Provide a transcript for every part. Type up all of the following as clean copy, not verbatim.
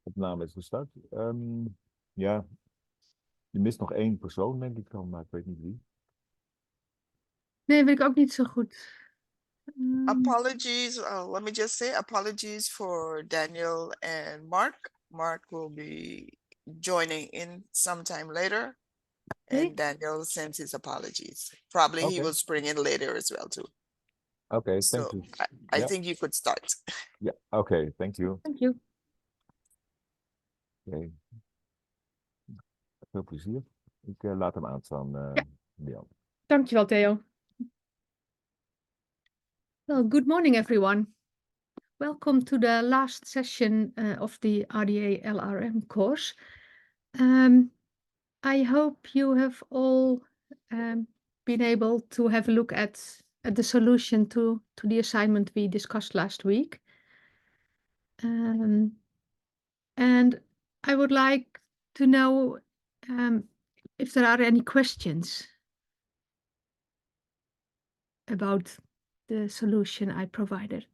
opname is gestart. Ja, je mist nog één persoon, denk ik dan, maar ik weet niet wie. Nee, weet ik ook niet zo goed. Apologies. Let me just say apologies for Daniel and Mark. Mark will be joining in sometime later. Okay. And Daniel sends his apologies. Probably he Okay. will spring in later as well too. Okay, So thank you. I Yeah. think you could start. Ja, oké, thank you. Thank you. Okay. Veel plezier. Ik laat hem aanstaan, Lian. Dankjewel, Theo. Well, good morning, everyone. Welcome to the last session of the RDA LRM course. I hope you have all been able to have a look at the solution to the assignment we discussed last week. And I would like to know if there are any questions about the solution I provided.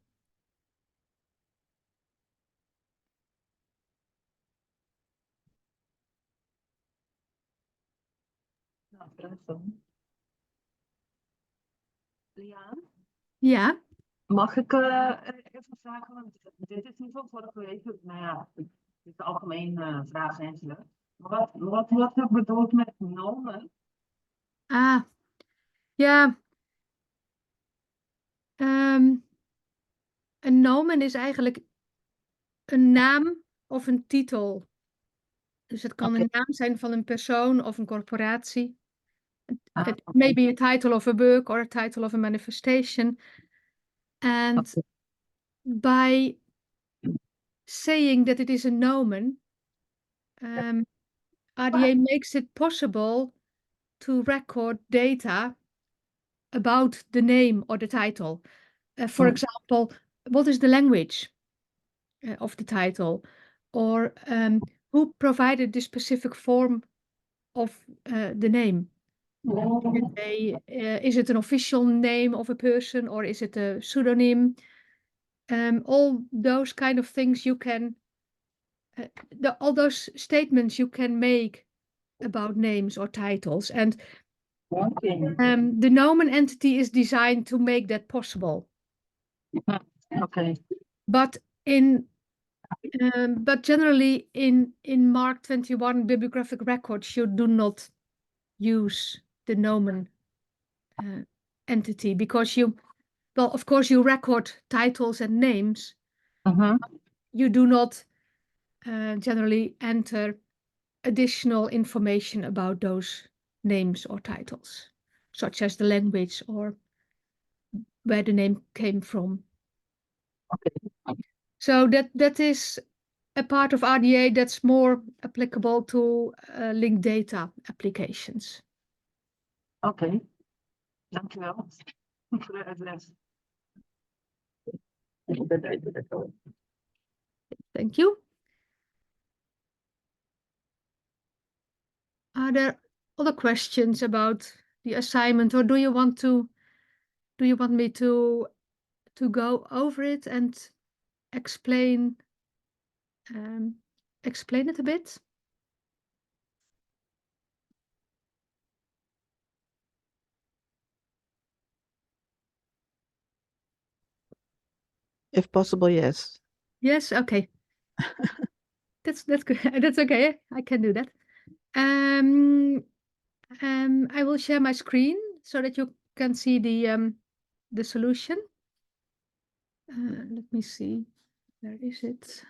Liaan, Ja, mag ik even vragen, want dit is niet van vorige week, nou ja, dit is de algemeen vraag eigenlijk. Maar wat wordt er bedoeld met nomen? ja. Een nomen is eigenlijk een naam of een titel. Dus het kan een naam zijn van een persoon of een corporatie. It may be a title of a book or a title of a manifestation. And by saying that it is a nomen, RDA makes it possible to record data about the name or the title. For example, what is the language of the title? Or who provided the specific form of the name? Is it an official name of a person or is it a pseudonym? All those kind of things you can, all those statements you can make about names or titles. And the nomen entity is designed to make that possible. Okay. But generally in Mark 21 bibliographic records, you do not use the nomen entity because of course you record titles and names. You do not generally enter additional information about those names or titles, such as the language or where the name came from. Okay. So that is a part of RDA that's more applicable to linked data applications. Oké, dankjewel voor de uitleg. Thank you. Are there other questions about the assignment, or do you want me to go over it and explain it a bit? If possible, yes. Yes, okay. That's good. That's okay. I can do that. I will share my screen so that you can see the solution. Let me see. Where is it?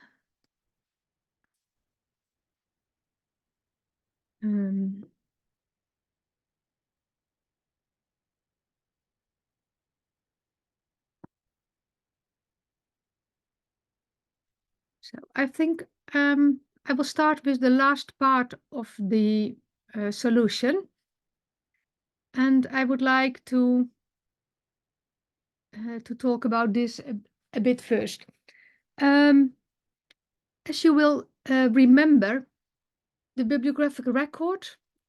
So I think I will start with the last part of the solution. And I would like to talk about this a bit first. As you will remember, the bibliographic record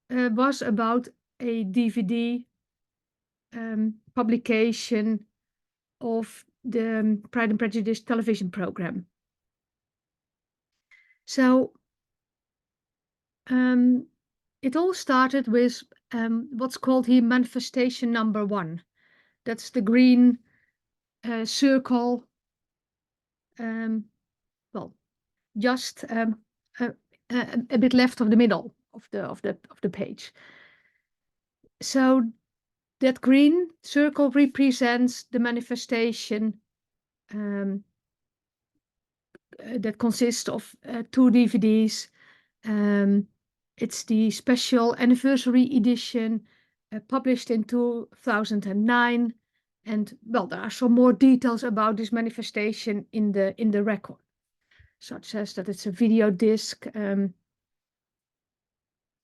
was about a DVD publication of the Pride and Prejudice television program. So it all started with what's called here manifestation number 1. That's the green circle, well, just a bit left of the middle of the page. So that green circle represents the manifestation that consists of 2 DVDs. It's the special anniversary edition published in 2009. And well, there are some more details about this manifestation in the record, such as that it's a video disc,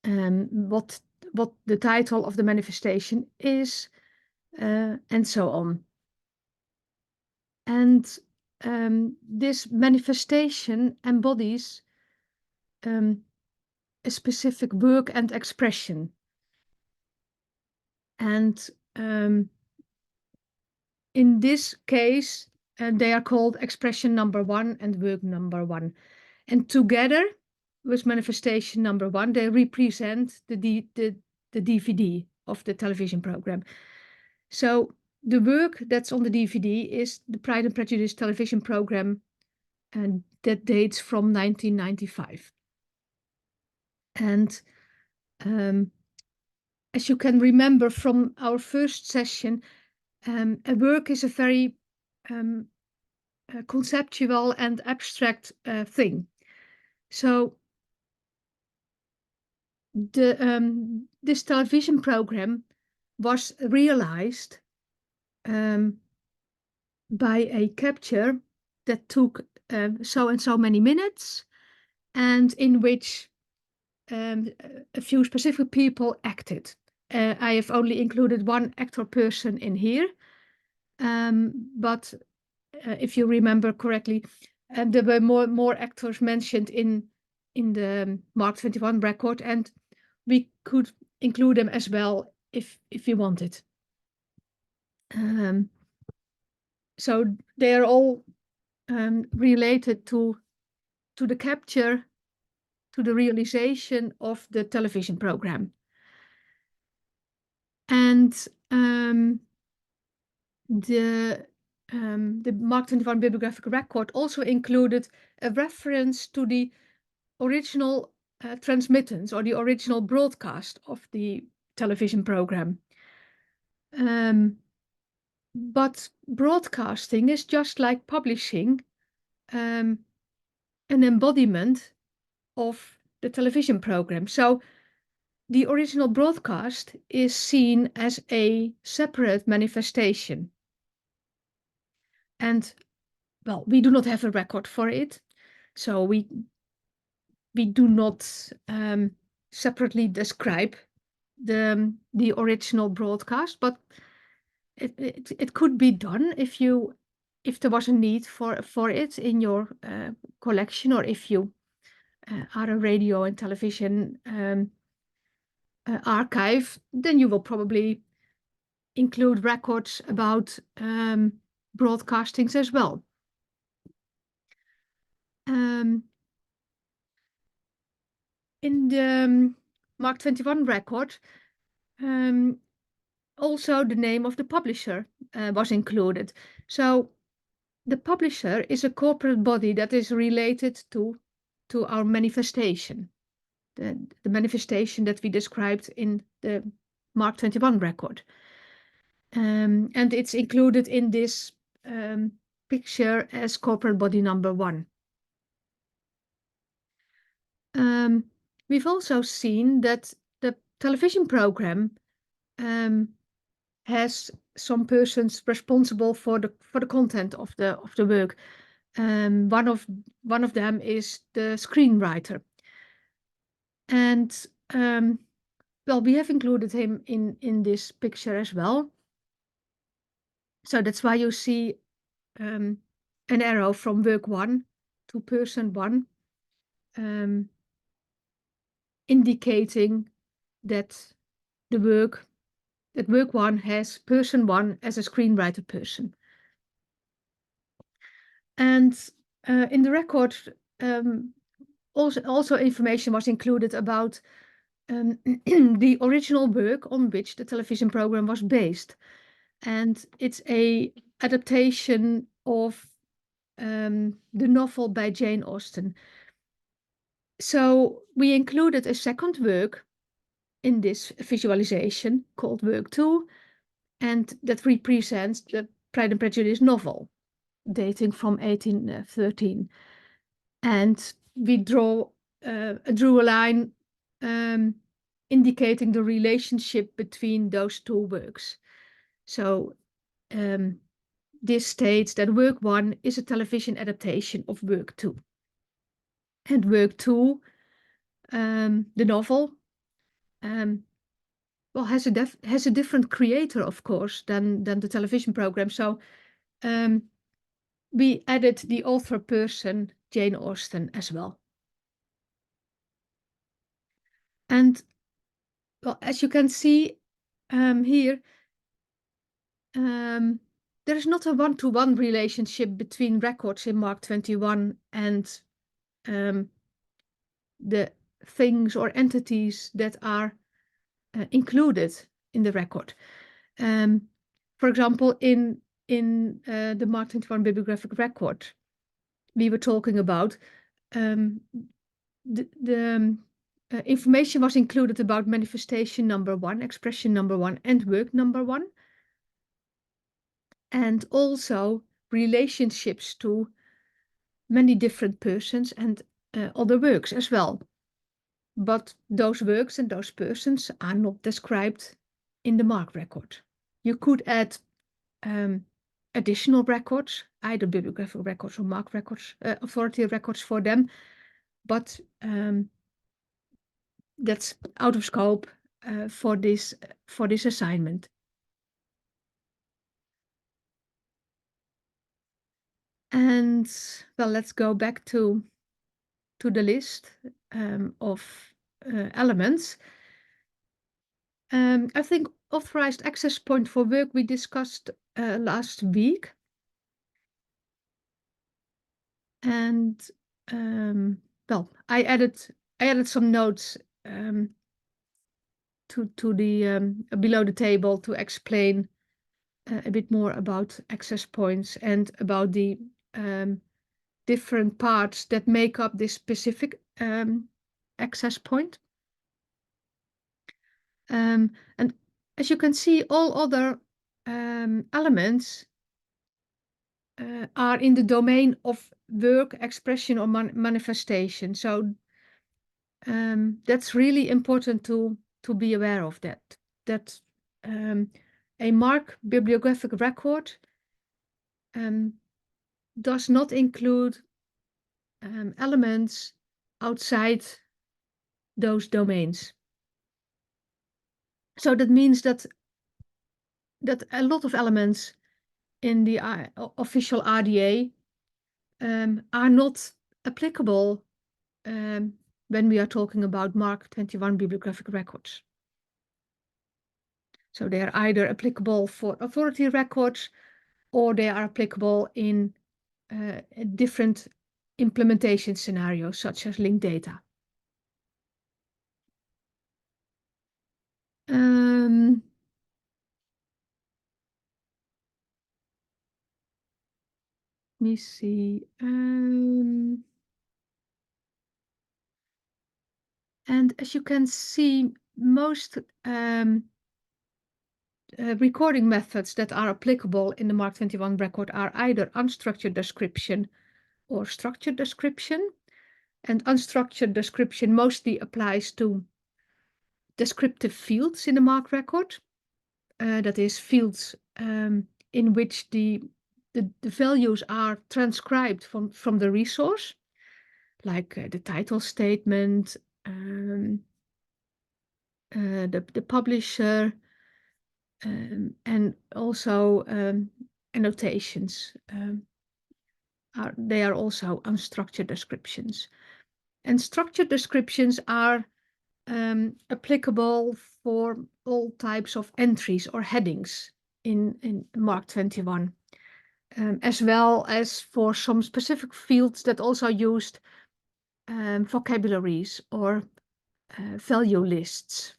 what the title of the manifestation is, and so on. And this manifestation embodies a specific work and expression. And in this case, they are called expression number 1 and work number 1. And together with manifestation number 1, they represent the DVD of the television program. So the work that's on the DVD is the Pride and Prejudice television program, and that dates from 1995. And as you can remember from our first session, a work is a very conceptual and abstract thing. So this television program was realized by a capture that took so and so many minutes, and in which a few specific people acted. I have only included 1 actor person in here, but if you remember correctly, there were more actors mentioned in the Mark 21 record, and we could include them as well if you wanted. So they are all related to the capture, to the realization of the television program. And the Mark 21 bibliographic record also included a reference to the original transmittance or the original broadcast of the television program. But broadcasting is just like publishing, an embodiment of the television program. So the original broadcast is seen as a separate manifestation. And well, we do not have a record for it, so we do not separately describe the original broadcast, but it could be done if there was a need for it in your collection, or if you are a radio and television archive, then you will probably include records about broadcastings as well. In the Mark 21 record, also the name of the publisher was included. So the publisher is a corporate body that is related to our manifestation, the manifestation that we described in the Mark 21 record. And it's included in this picture as corporate body number 1. We've also seen that the television program has some persons responsible for the content of the work. One of them is the screenwriter, and well, we have included him in this picture as well. So that's why you see an arrow from work 1 to person 1, indicating that work 1 has person 1 as a screenwriter person. And in the record also information was included about the original work on which the television program was based. And it's a adaptation of the novel by Jane Austen. So we included a second work in this visualization called Work 2, and that represents the Pride and Prejudice novel, dating from 1813. And we drew a line indicating the relationship between those two works. So this states that Work 1 is a television adaptation of Work 2. And Work 2, the novel, well, has a different creator, of course, than the television program. So we added the author person, Jane Austen, as well. And well, as you can see here, there is not a one-to-one relationship between records in Mark 21 and the things or entities that are included in the record. For example, in the Mark 21 bibliographic record we were talking about, the information was included about manifestation number 1, expression number 1, and work number 1, and also relationships to many different persons and other works as well. But those works and those persons are not described in the Mark record. You could add additional records, either bibliographic records or Mark records, authority records for them, but that's out of scope for this assignment. And well, let's go back to the list of elements. I think authorized access point for work we discussed last week. And well, I added some notes to the below the table to explain a bit more about access points and about the different parts that make up this specific access point. And as you can see, all other elements are in the domain of work, expression, or manifestation. So that's really important to be aware of that a Mark bibliographic record does not include elements outside those domains. So that means that a lot of elements in the official RDA are not applicable when we are talking about Mark 21 bibliographic records. So they are either applicable for authority records or they are applicable in different implementation scenarios, such as linked data. Let me see. And as you can see, most recording methods that are applicable in the Mark 21 record are either unstructured description or structured description. And unstructured description mostly applies to descriptive fields in the Mark record. That is, fields in which the values are transcribed from the resource, like the title statement, the publisher, and also annotations. They are also unstructured descriptions. And structured descriptions are applicable for all types of entries or headings in Mark 21, as well as for some specific fields that also used vocabularies or value lists,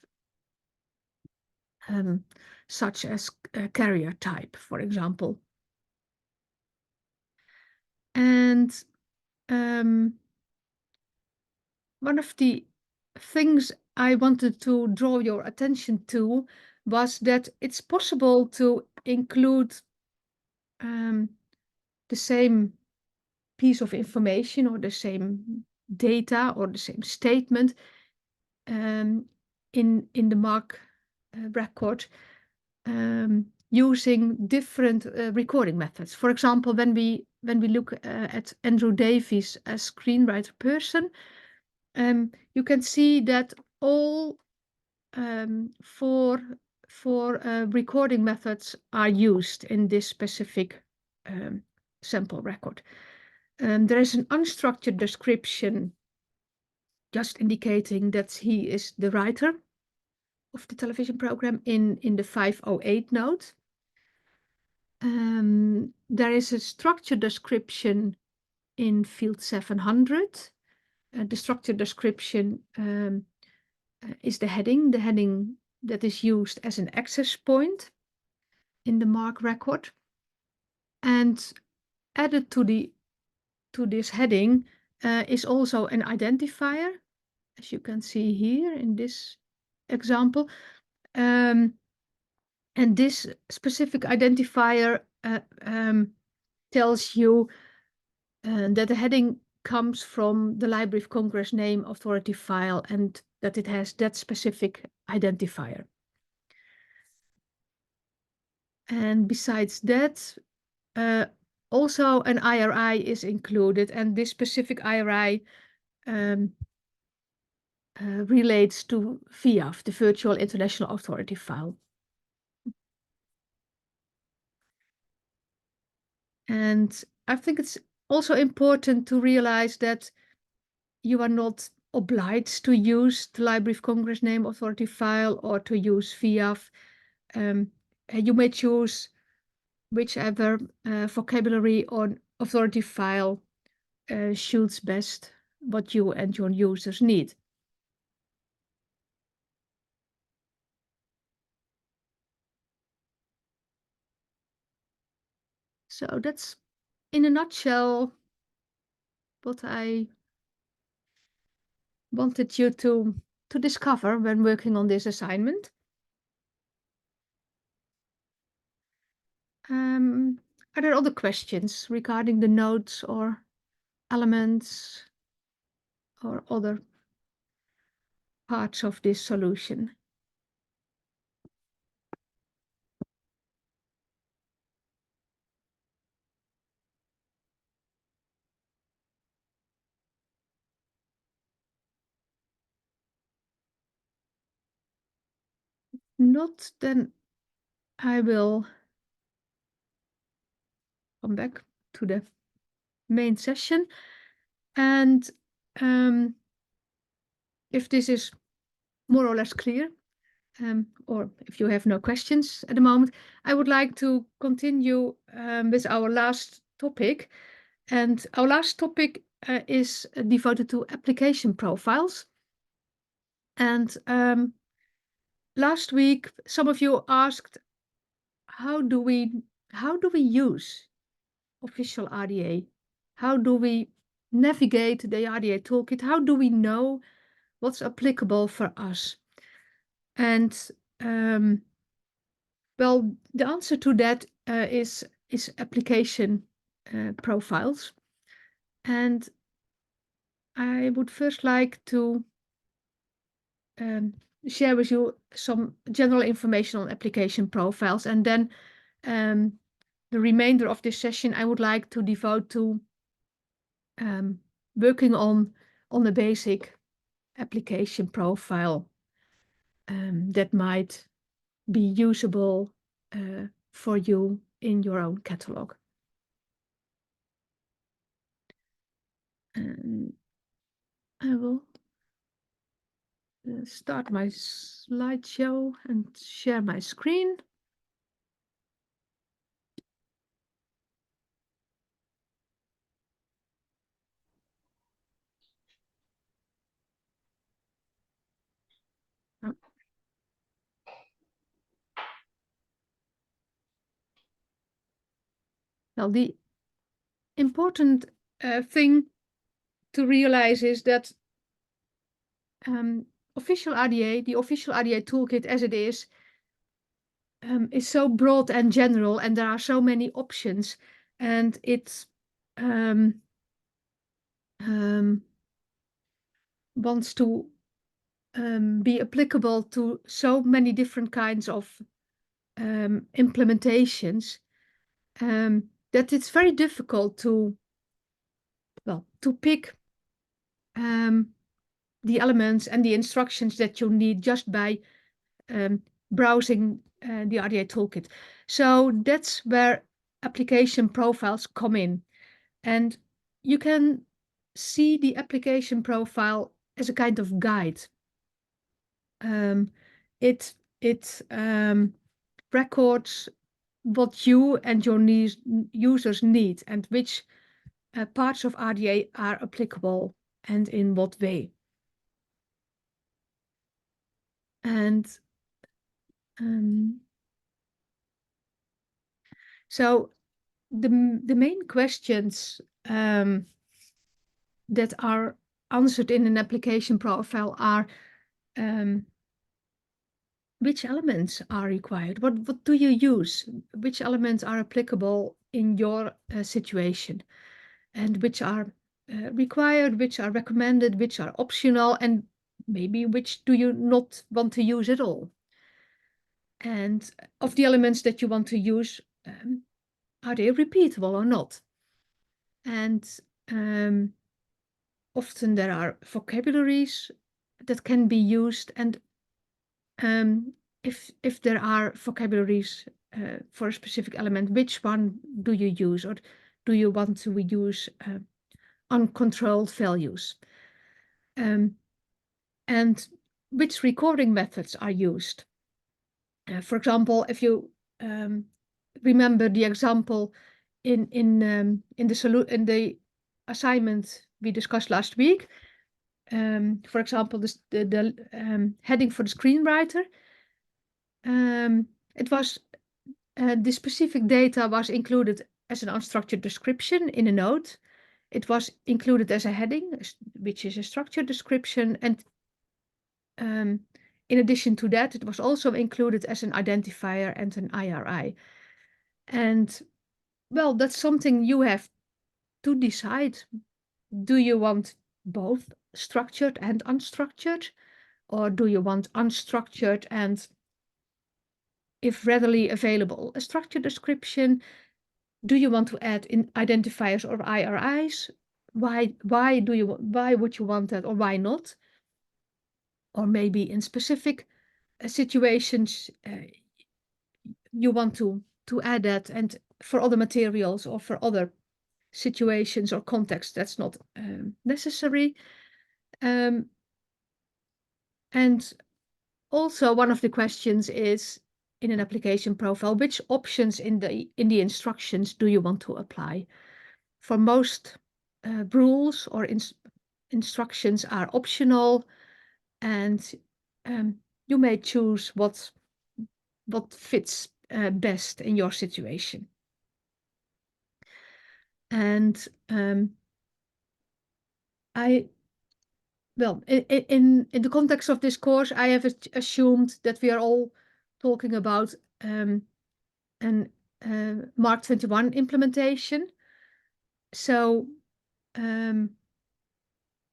such as carrier type, for example. And one of the things I wanted to draw your attention to was that it's possible to include the same piece of information or the same data or the same statement in the MARC record using different recording methods. For example, when we look at Andrew Davies as screenwriter person, you can see that all four recording methods are used in this specific sample record. There is an unstructured description just indicating that he is the writer of the television program in the 508 note. There is a structured description in field 700. The structured description is the heading that is used as an access point in the MARC record. And added to this heading is also an identifier, as you can see here in this example. And this specific identifier tells you that the heading comes from the Library of Congress name authority file and that it has that specific identifier. And besides that, also an IRI is included, and this specific IRI relates to VIAF, the Virtual International Authority file. And I think it's also important to realize that you are not obliged to use the Library of Congress name authority file or to use VIAF. You may choose whichever vocabulary or authority file suits best what you and your users need. So that's in a nutshell what I wanted you to discover when working on this assignment. Are there other questions regarding the notes or elements or other parts of this solution? Not, then I will come back to the main session. And if this is more or less clear, or if you have no questions at the moment, I would like to continue with our last topic. And our last topic is devoted to application profiles. And last week, some of you asked, how do we use official RDA? How do we navigate the RDA toolkit? How do we know what's applicable for us? And well, the answer to that is application profiles. And I would first like to share with you some general information on application profiles, and then the remainder of this session I would like to devote to working on a basic application profile that might be usable for you in your own catalog. And I will start my slideshow and share my screen. Well, the important thing to realize is that official RDA, the official RDA toolkit as it is so broad and general, and there are so many options, and it's wants to be applicable to so many different kinds of implementations that it's very difficult to pick the elements and the instructions that you need just by browsing the RDA toolkit. So that's where application profiles come in. And you can see the application profile as a kind of guide. It records what you and your users need and which parts of RDA are applicable and in what way. And so the main questions that are answered in an application profile are which elements are required? What do you use? Which elements are applicable in your situation? And which are required, which are recommended, which are optional, and maybe which do you not want to use at all? And of the elements that you want to use, are they repeatable or not? And often there are vocabularies that can be used, and if there are vocabularies for a specific element, which one do you use, or do you want to use uncontrolled values? And which recording methods are used? For example, if you remember the example in the assignment we discussed last week, for example, the heading for the screenwriter, it was the specific data was included as an unstructured description in a note. It was included as a heading, which is a structured description, and in addition to that, it was also included as an identifier and an IRI. And well, that's something you have to decide. Do you want both structured and unstructured? Or do you want unstructured and, if readily available, a structured description? Do you want to add in identifiers or IRIs? Why would you want that, or why not? Or maybe in specific situations you want to add that, and for other materials or for other situations or contexts that's not necessary. And also one of the questions is, in an application profile, which options in the instructions do you want to apply? For most rules or instructions are optional, and you may choose what fits best in your situation. And in the context of this course, I have assumed that we are all talking about an Mark 21 implementation. So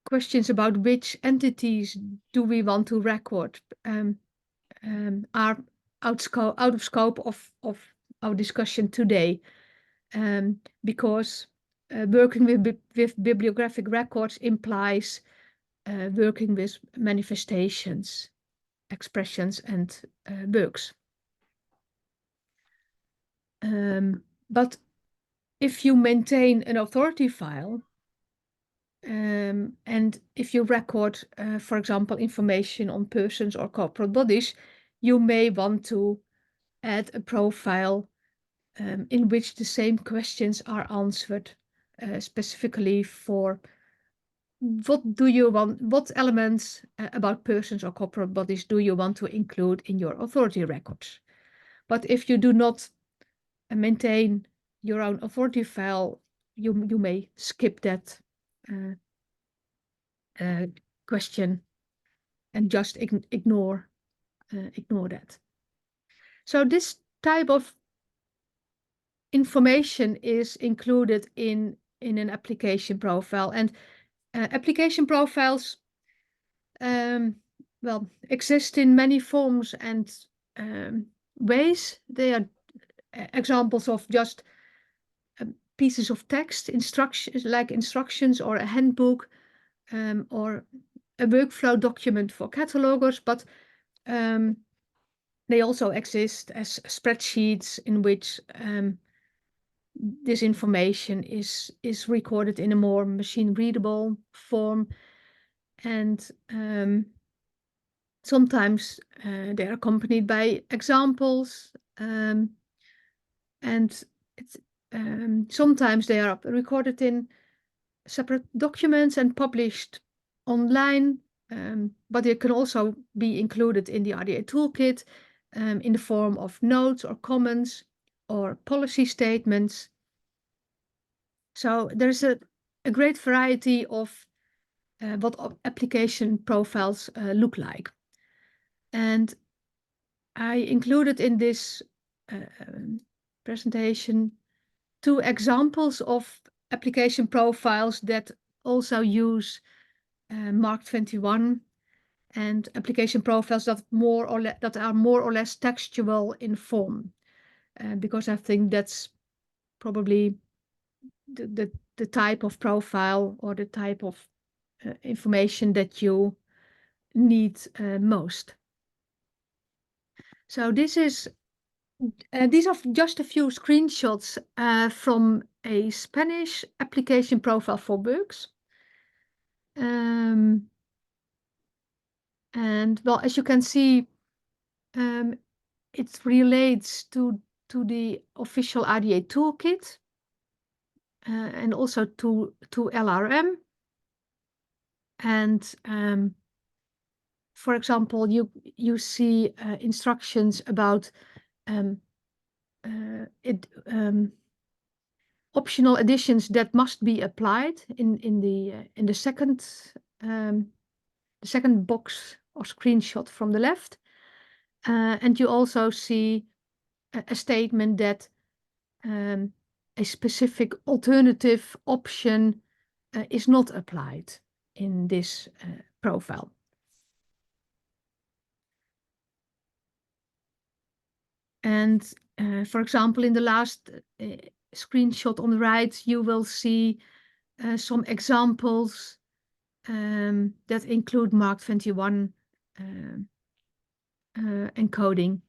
questions about which entities do we want to record are out of scope of our discussion today, because working with bibliographic records implies working with manifestations, expressions, and works. But if you maintain an authority file, and if you record, for example, information on persons or corporate bodies, you may want to add a profile in which the same questions are answered, specifically for what elements about persons or corporate bodies do you want to include in your authority records. But if you do not maintain your own authority file, you may skip that question and just ignore that. So this type of information is included in an application profile, and application profiles well, exist in many forms and ways. They are examples of just pieces of text, instructions or a handbook, or a workflow document for catalogers, but they also exist as spreadsheets in which this information is recorded in a more machine readable form, and sometimes they are accompanied by examples, and sometimes they are recorded in separate documents and published online, but they can also be included in the RDA toolkit in the form of notes or comments or policy statements. So there's a great variety of what application profiles look like. And I included in this presentation 2 examples of application profiles that also use MARC 21, and application profiles that are more or less textual in form, because I think that's probably the type of profile or the type of information that you need most. So these are just a few screenshots from a Spanish application profile for books. And well, as you can see, it relates to the official RDA toolkit and also to LRM. And for example, you see instructions about optional additions that must be applied in the second box or screenshot from the left, and you also see a statement that a specific alternative option is not applied in this profile. And for example, in the last screenshot on the right, you will see some examples that include MARC 21 encoding.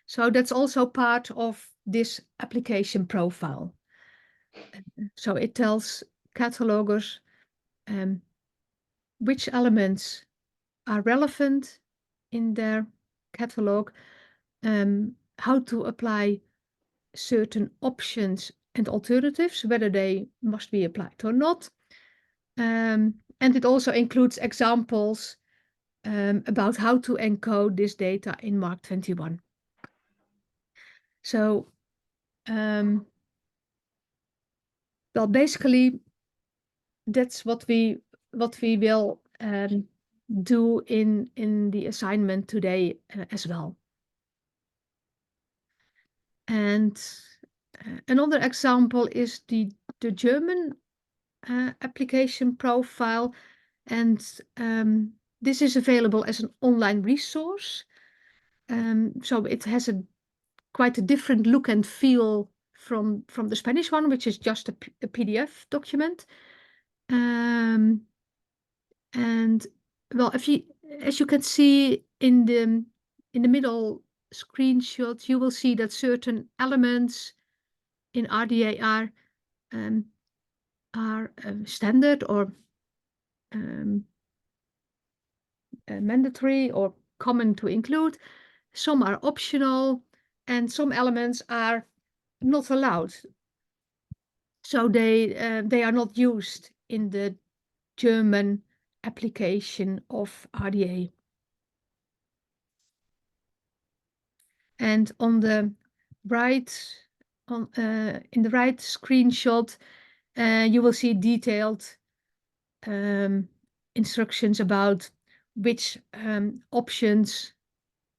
So that's also part of this application profile. So it tells catalogers which elements are relevant in their catalog, how to apply certain options and alternatives, whether they must be applied or not. And it also includes examples about how to encode this data in MARC 21. So, well, basically, that's what we will do in the assignment today as well. And another example is the German application profile, and this is available as an online resource. So it has quite a different look and feel from the Spanish one, which is just a PDF document. And well, as you can see in the middle screenshot, you will see that certain elements in RDA are standard or mandatory or common to include. Some are optional, and some elements are not allowed. So they are not used in the German application of RDA. And on the right on in the right screenshot, you will see detailed instructions about which options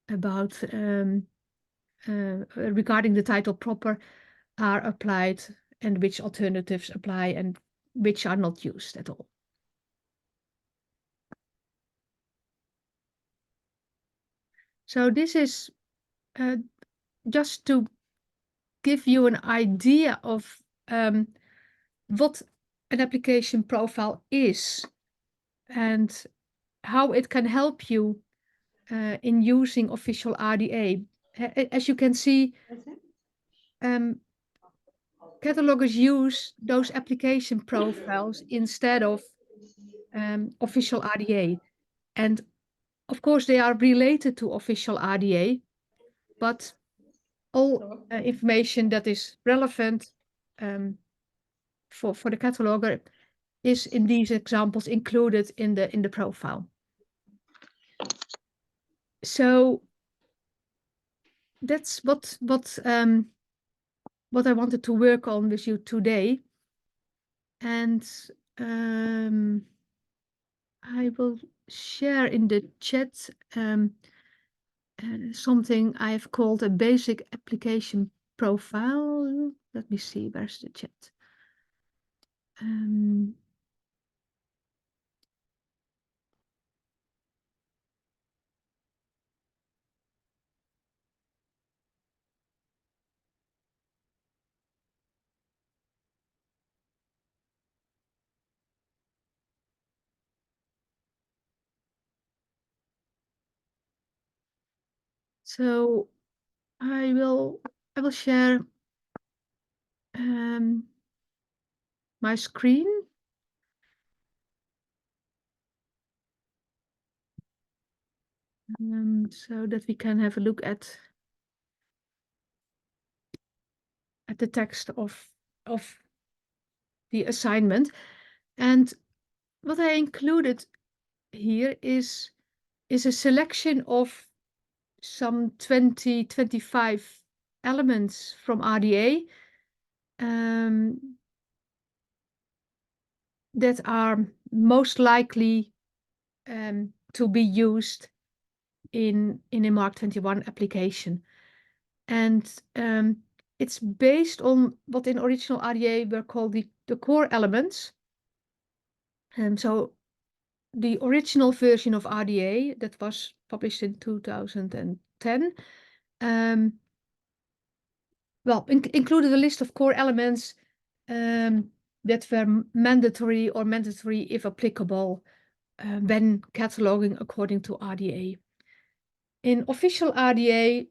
about regarding the title proper are applied and which alternatives apply and which are not used at all. So this is just to give you an idea of what an application profile is and how it can help you in using official RDA. As you can see, catalogers use those application profiles instead of official RDA. And of course, they are related to official RDA, but all information that is relevant for the cataloger is in these examples included in the profile. So that's what I wanted to work on with you today, and I will share in the chat something I've called a basic application profile. Let me see, where's the chat? So I will share my screen. So that we can have a look at the text of the assignment. And what I included here is a selection of some 25 elements from RDA that are most likely to be used in a Mark 21 application. And it's based on what in original RDA were called the core elements. So the original version of RDA that was published in 2010 included a list of core elements that were mandatory or mandatory if applicable when cataloging according to RDA. In official RDA,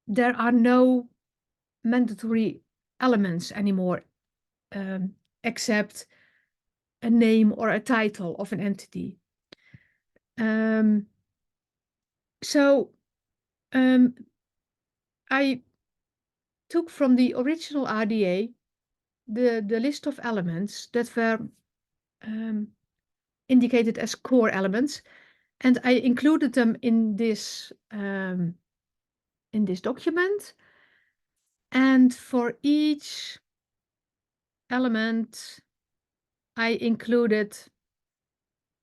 there are no mandatory elements anymore, except a name or a title of an entity. I took from the original RDA the list of elements that were indicated as core elements, and I included them in this document. And for each element, I included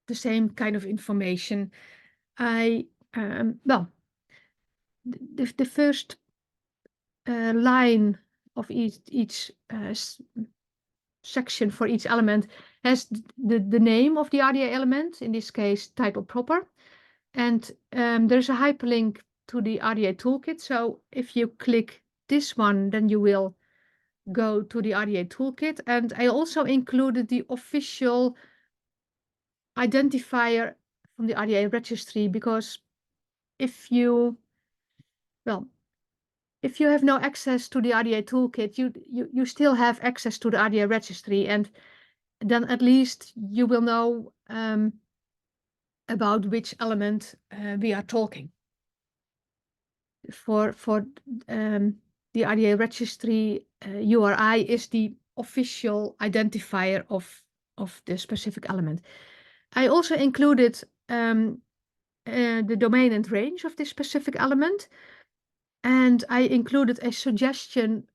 the same kind of information. The first line of each section for each element has the name of the RDA element, in this case title proper, and there's a hyperlink to the RDA toolkit. So if you click this one, then you will go to the RDA toolkit. And I also included the official identifier from the RDA registry, because if you have no access to the RDA toolkit, you still have access to the RDA registry, and then at least you will know about which element we are talking. For the RDA registry, URI is the official identifier of the specific element. I also included the domain and range of this specific element. And I included a suggestion,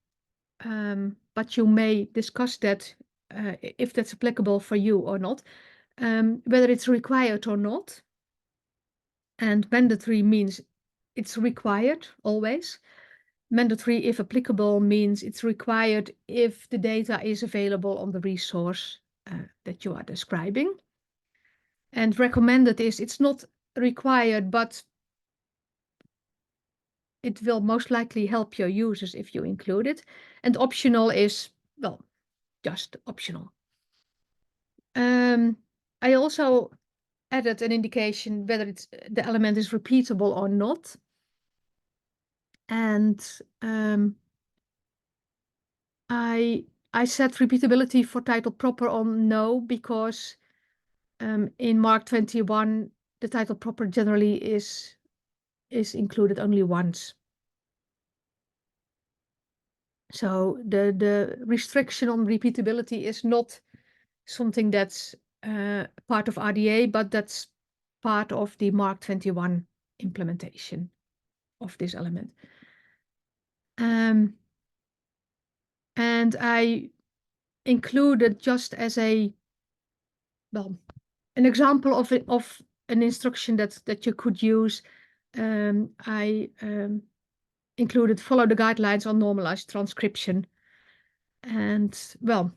but you may discuss that if that's applicable for you or not, whether it's required or not. And mandatory means it's required always. Mandatory, if applicable, means it's required if the data is available on the resource that you are describing. And recommended is it's not required, but it will most likely help your users if you include it. And optional is, well, just optional. I also added an indication whether the element is repeatable or not. And I set repeatability for title proper on no, because in Mark 21, the title proper generally is included only once. So the restriction on repeatability is not something that's part of RDA, but that's part of the Mark 21 implementation of this element. And I included, just as an example of an instruction that you could use, I included follow the guidelines on normalized transcription. And well,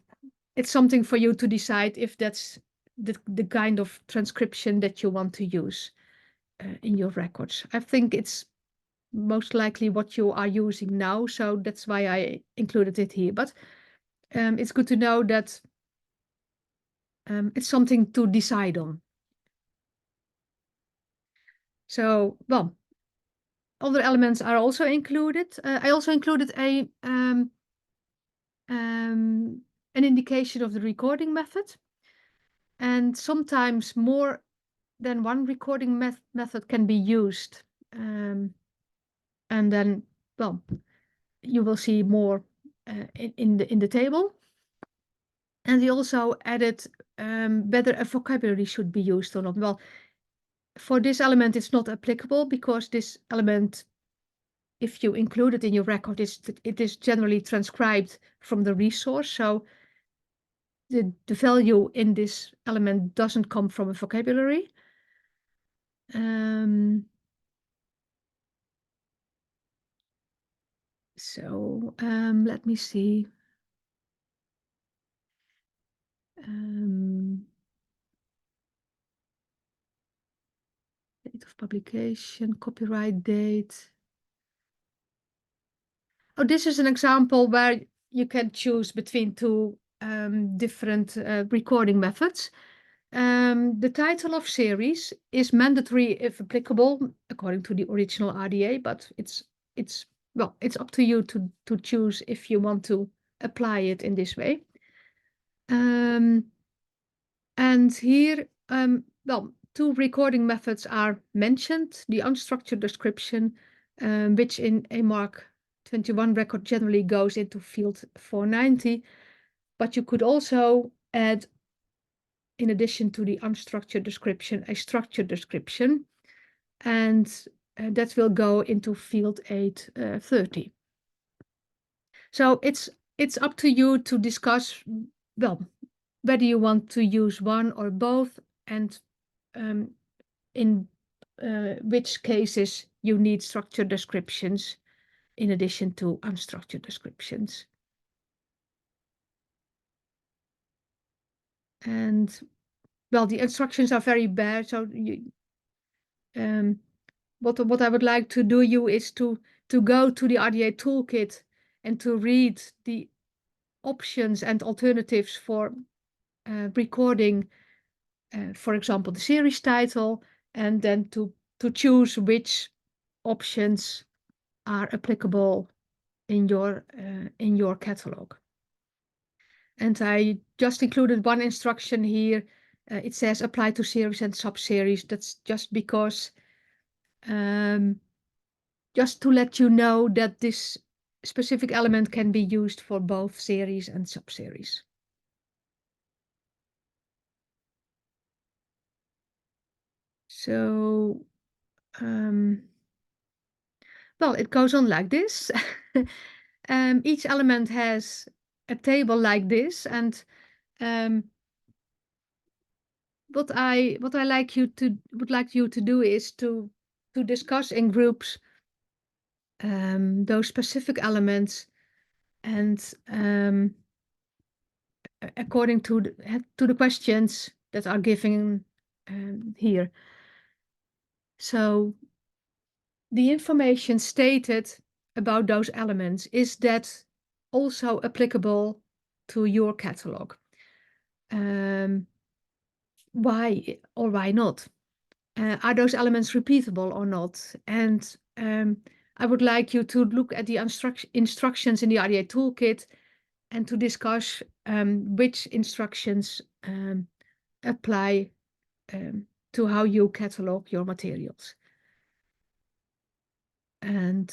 it's something for you to decide if that's the kind of transcription that you want to use in your records. I think it's most likely what you are using now, so that's why I included it here. But it's good to know that it's something to decide on. So, well, other elements are also included. I also included an indication of the recording method. And sometimes more than one recording method can be used. And then, well, you will see more in the table. And we also added whether a vocabulary should be used or not. Well, for this element, it's not applicable because this element, if you include it in your record, it is generally transcribed from the resource. So the value in this element doesn't come from a vocabulary. So let me see. Date of publication, copyright date. Oh, this is an example where you can choose between two different recording methods. The title of series is mandatory if applicable, according to the original RDA, but it's up to you to choose if you want to apply it in this way. And here, two recording methods are mentioned: the unstructured description, which in a Mark 21 record generally goes into field 490, but you could also add, in addition to the unstructured description, a structured description, and that will go into field 830. So it's up to you to discuss, well, whether you want to use one or both, and in which cases you need structured descriptions in addition to unstructured descriptions. And well, the instructions are very bare, so you, what I would like to do you is to go to the RDA toolkit and to read the options and alternatives for recording, for example, the series title, and then to choose which options are applicable in your catalog. And I just included one instruction here. It says apply to series and sub-series. That's just because, just to let you know that this specific element can be used for both series and sub-series. So, Well, it goes on like this. Each element has a table like this, and what I would like you to do is to discuss in groups those specific elements, and according to the questions that are given here. So the information stated about those elements, is that also applicable to your catalog? Why or why not? Are those elements repeatable or not? And I would like you to look at the instructions in the RDA toolkit and to discuss which instructions apply to how you catalog your materials. And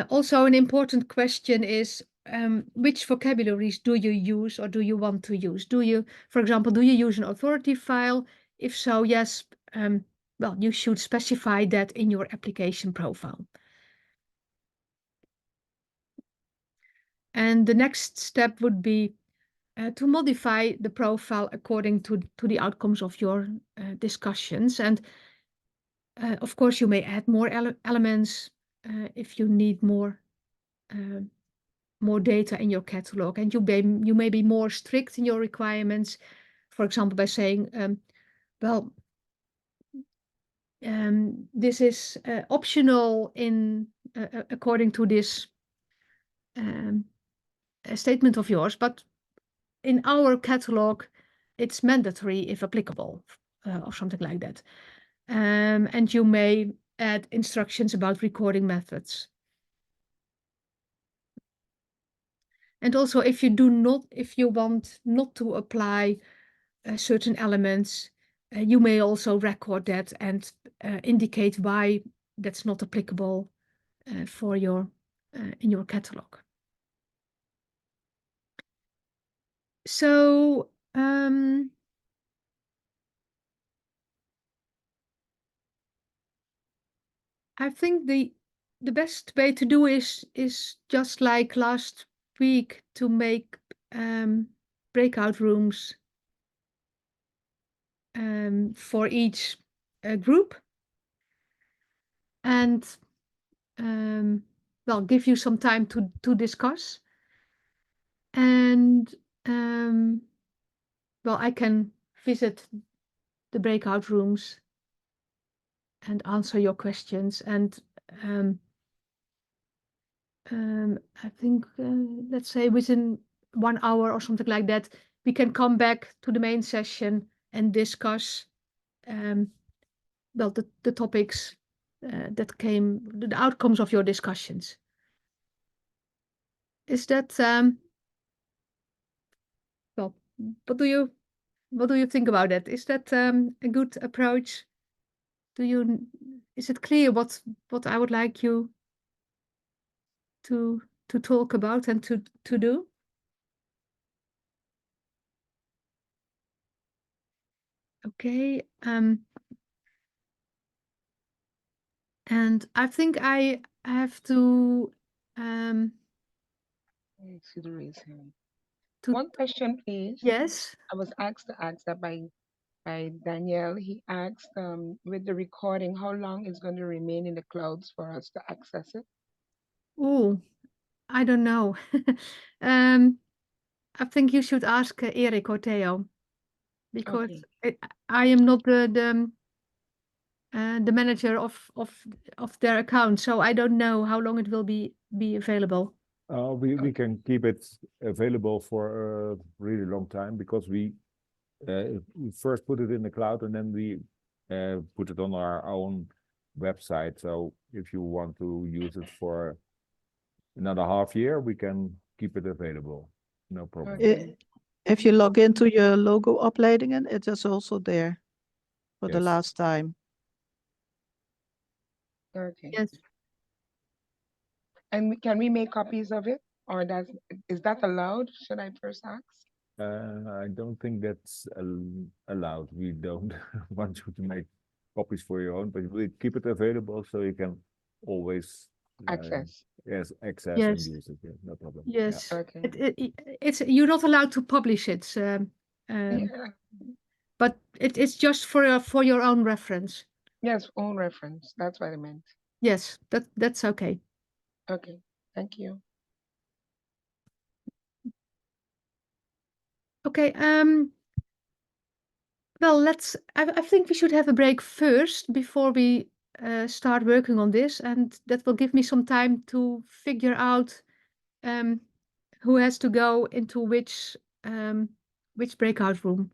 also an important question is, which vocabularies do you use or do you want to use? Do you, for example, do you use an authority file? If so, yes, well, you should specify that in your application profile. And the next step would be to modify the profile according to the outcomes of your discussions. And of course, you may add more elements if you need more data in your catalog, and you may be more strict in your requirements. For example, by saying, well, this is optional in according to this statement of yours, but in our catalog, it's mandatory if applicable, or something like that. And you may add instructions about recording methods. And also, if you want not to apply certain elements, you may also record that and indicate why that's not applicable for your in your catalog. So I think the best way to do is just like last week, to make breakout rooms for each group, and well, give you some time to discuss. And well, I can visit the breakout rooms and answer your questions. And I think, let's say within 1 hour or something like that, we can come back to the main session and discuss well, the topics that came, the outcomes of your discussions. Is that well, what do you think about that? Is that a good approach? Is it clear what I would like you to talk about and to do? Okay. And I think I have to Excuse the raise hand. to- One question, please. yes. I was asked to ask that by Danielle. He asked, with the recording, how long is going to remain in the clouds for us to access it? Oh, I don't know. I think you should ask Erik or Theo, because I am not the manager of their account, so I don't know how long it will be available. We can keep it available for a really long time, because we first put it in the cloud and then we put it on our own website. So if you want to use it for another half year, we can keep it available. No problem. If you log into your logo opleidingen, it is also there for the Yes. last time. Okay. Yes. And can we make copies of it, or is that allowed? Should I first ask? I don't think that's allowed. We don't want you to make copies for your own, but we keep it available so you can always Access. yes, access Yes. and use it. Yeah, no problem. Yeah. Yes. Okay. It's you're not allowed to publish it, Yeah. but it's just for your own reference. Yes, own reference. That's what I meant. Yes, that's okay. Okay. Thank you. Okay. Well, I think we should have a break first before we start working on this, and that will give me some time to figure out who has to go into which breakout room.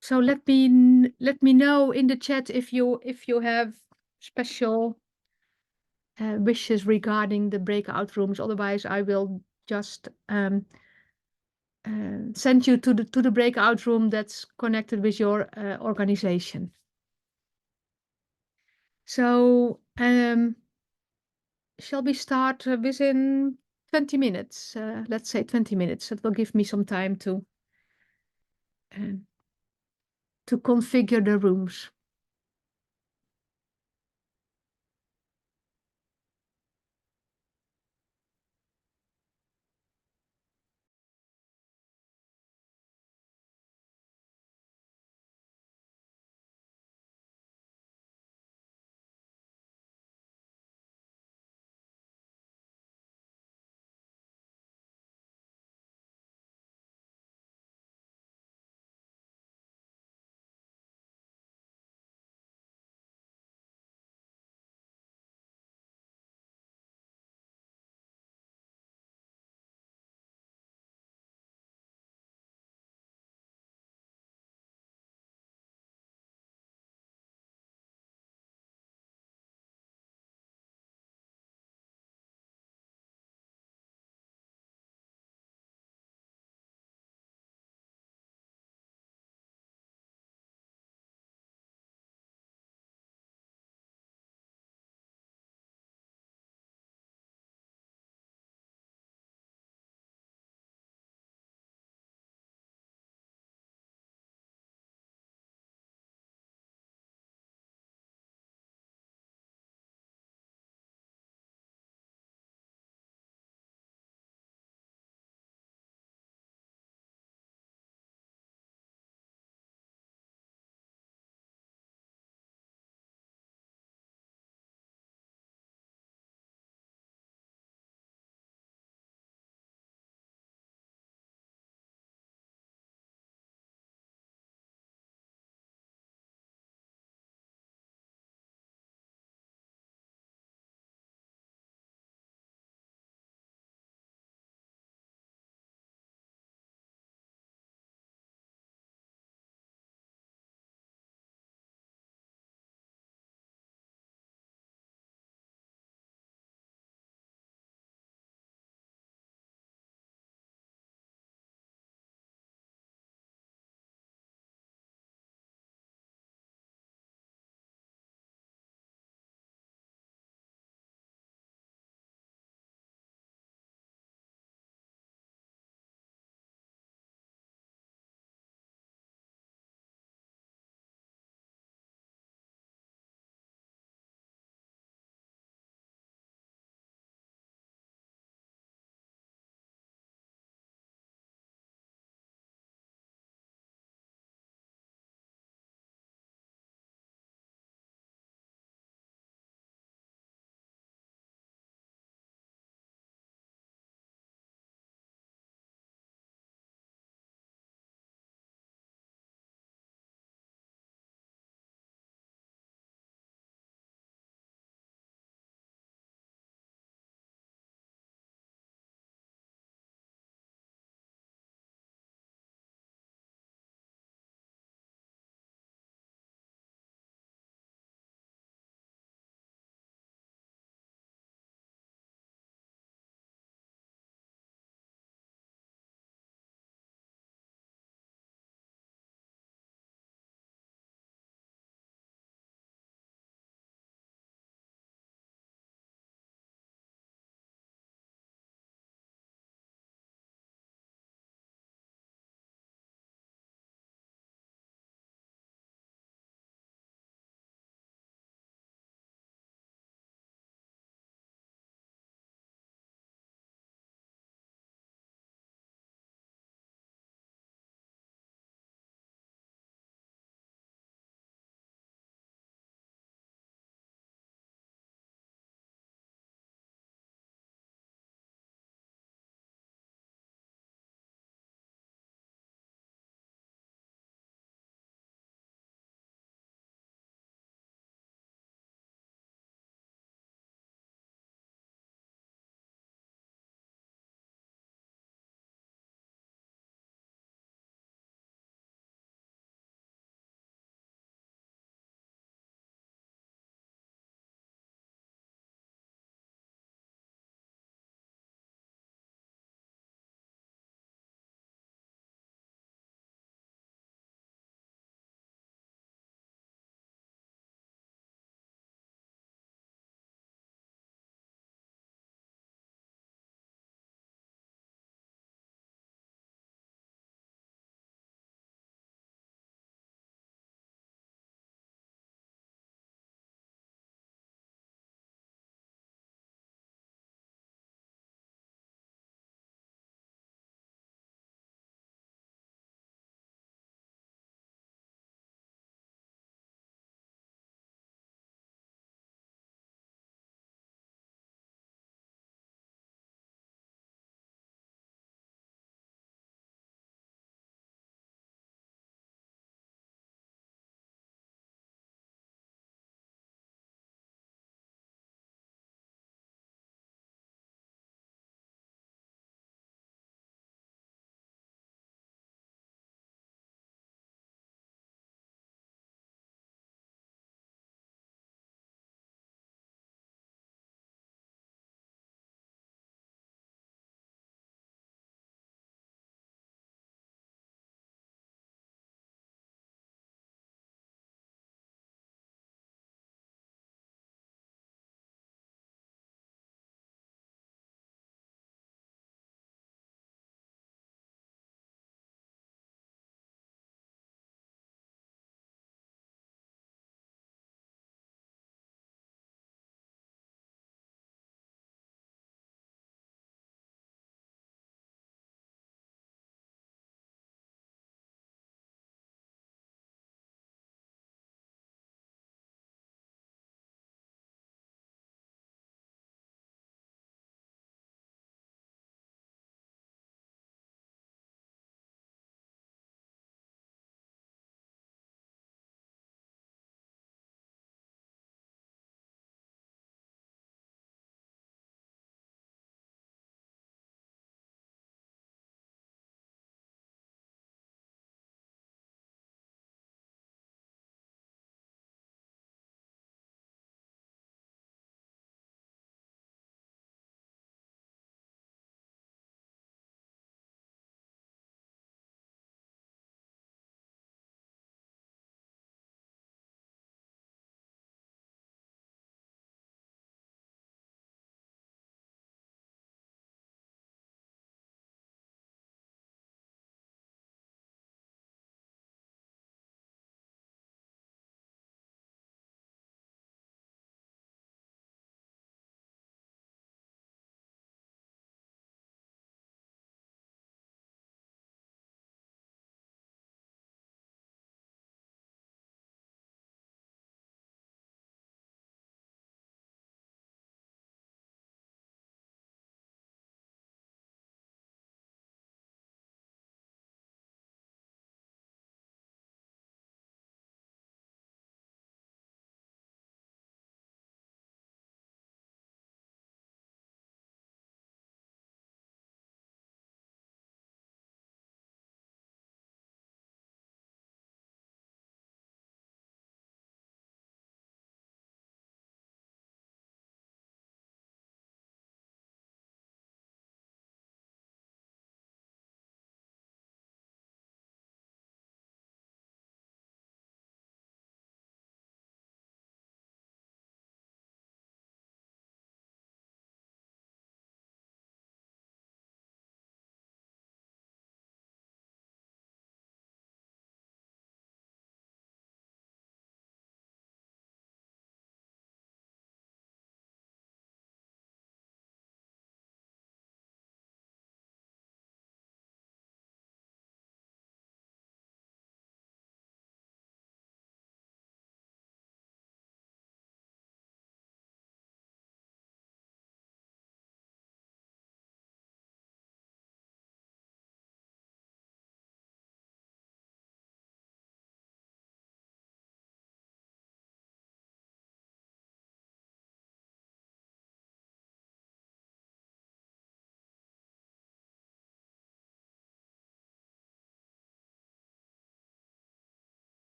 So let me know in the chat if you have special wishes regarding the breakout rooms. Otherwise, I will just send you to the breakout room that's connected with your organization. So shall we start within 20 minutes? Let's say 20 minutes. That will give me some time to configure the rooms.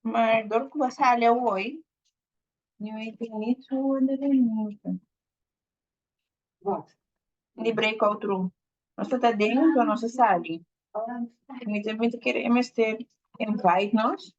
Maar doon ko ba sa Alawoy, ni waiting need so ano rin mo. Wat? Di breakout room. Basta tá dentro, não se sabe. Me querer invite nós.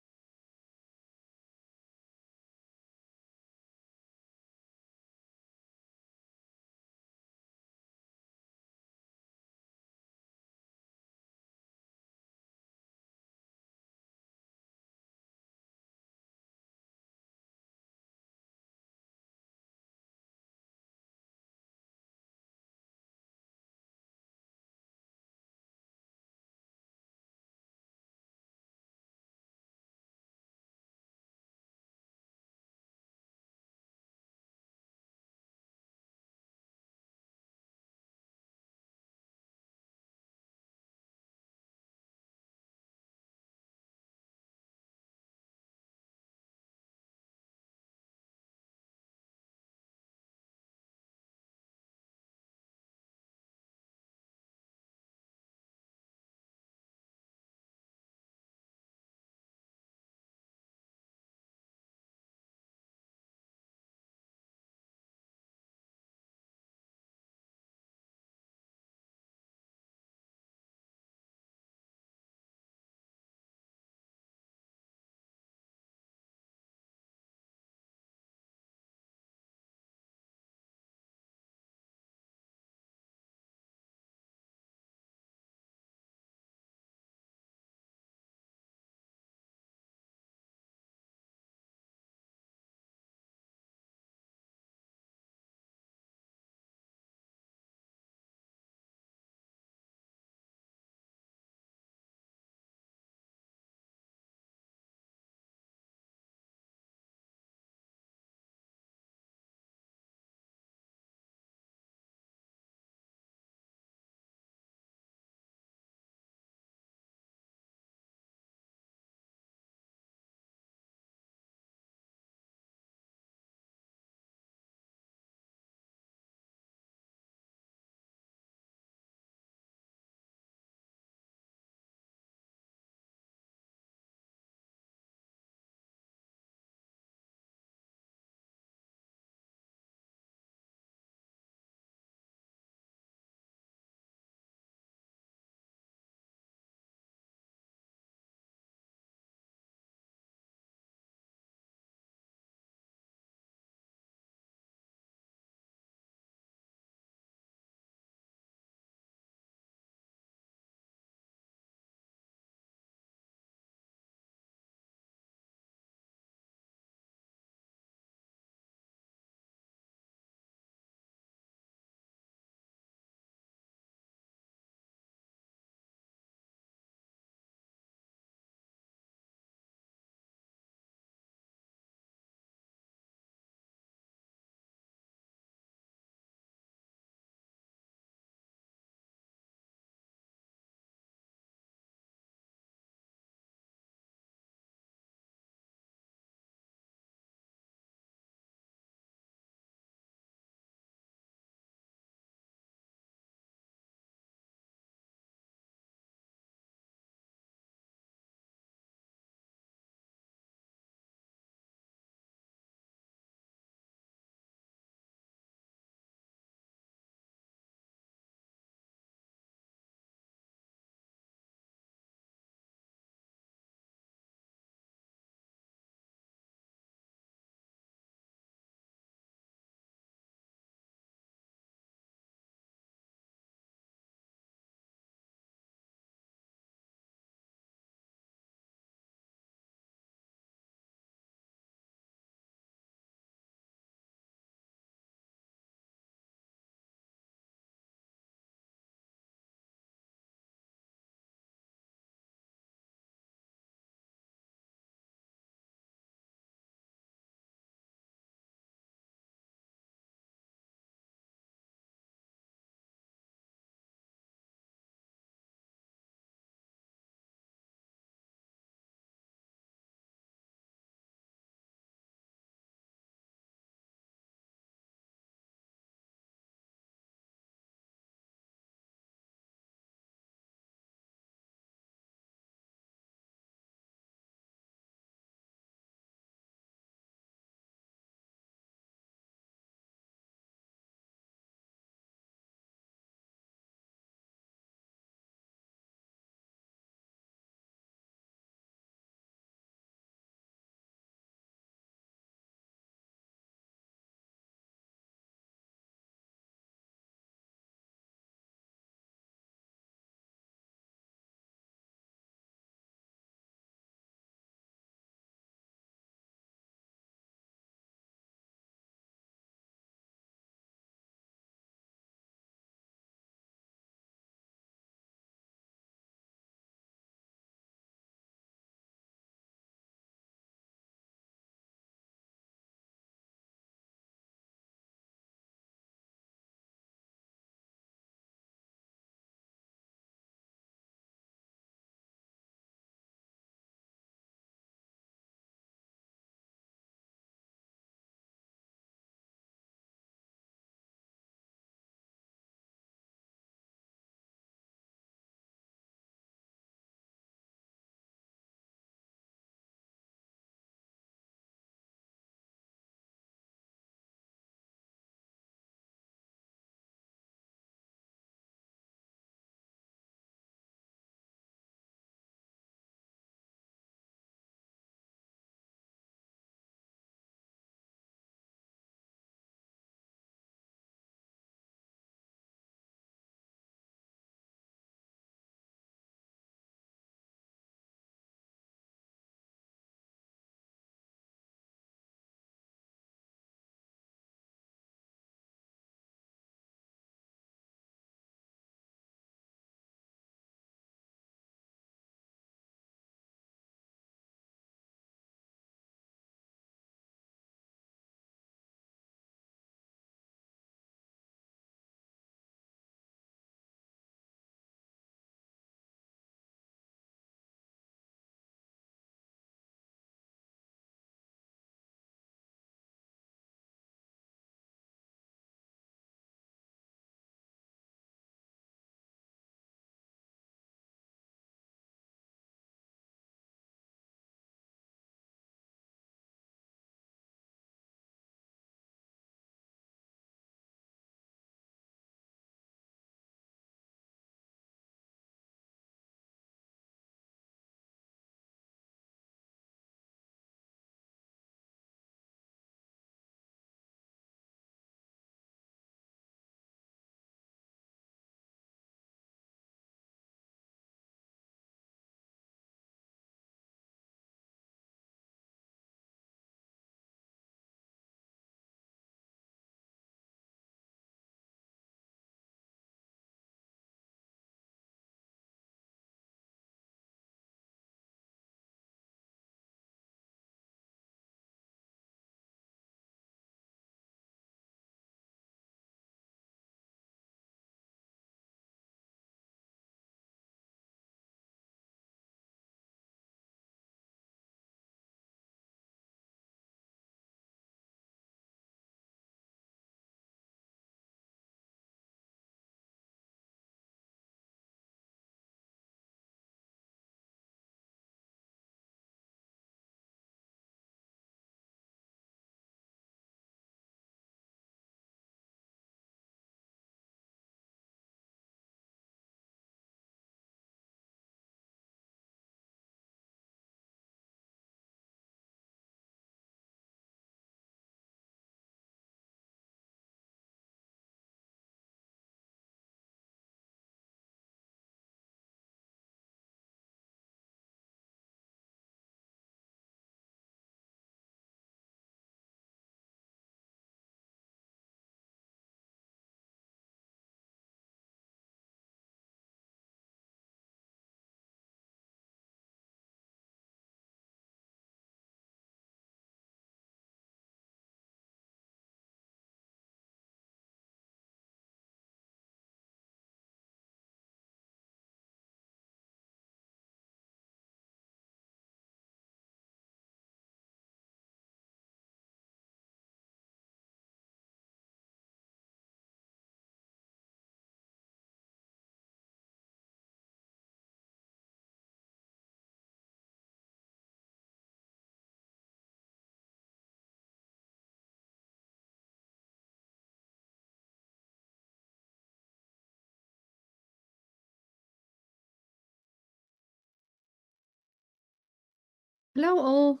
Hello all.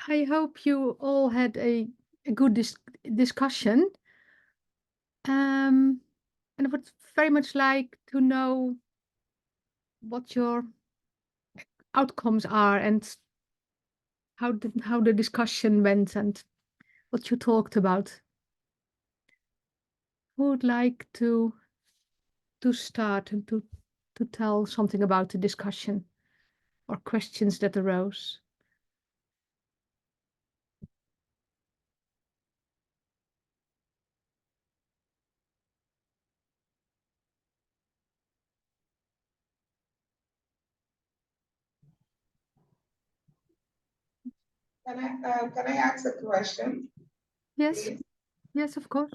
I hope you all had a good discussion. And I would very much like to know what your outcomes are and how the discussion went and what you talked about. Who would like to start and to tell something about the discussion or questions that arose? Can I ask a question? Yes, Please? yes, of course.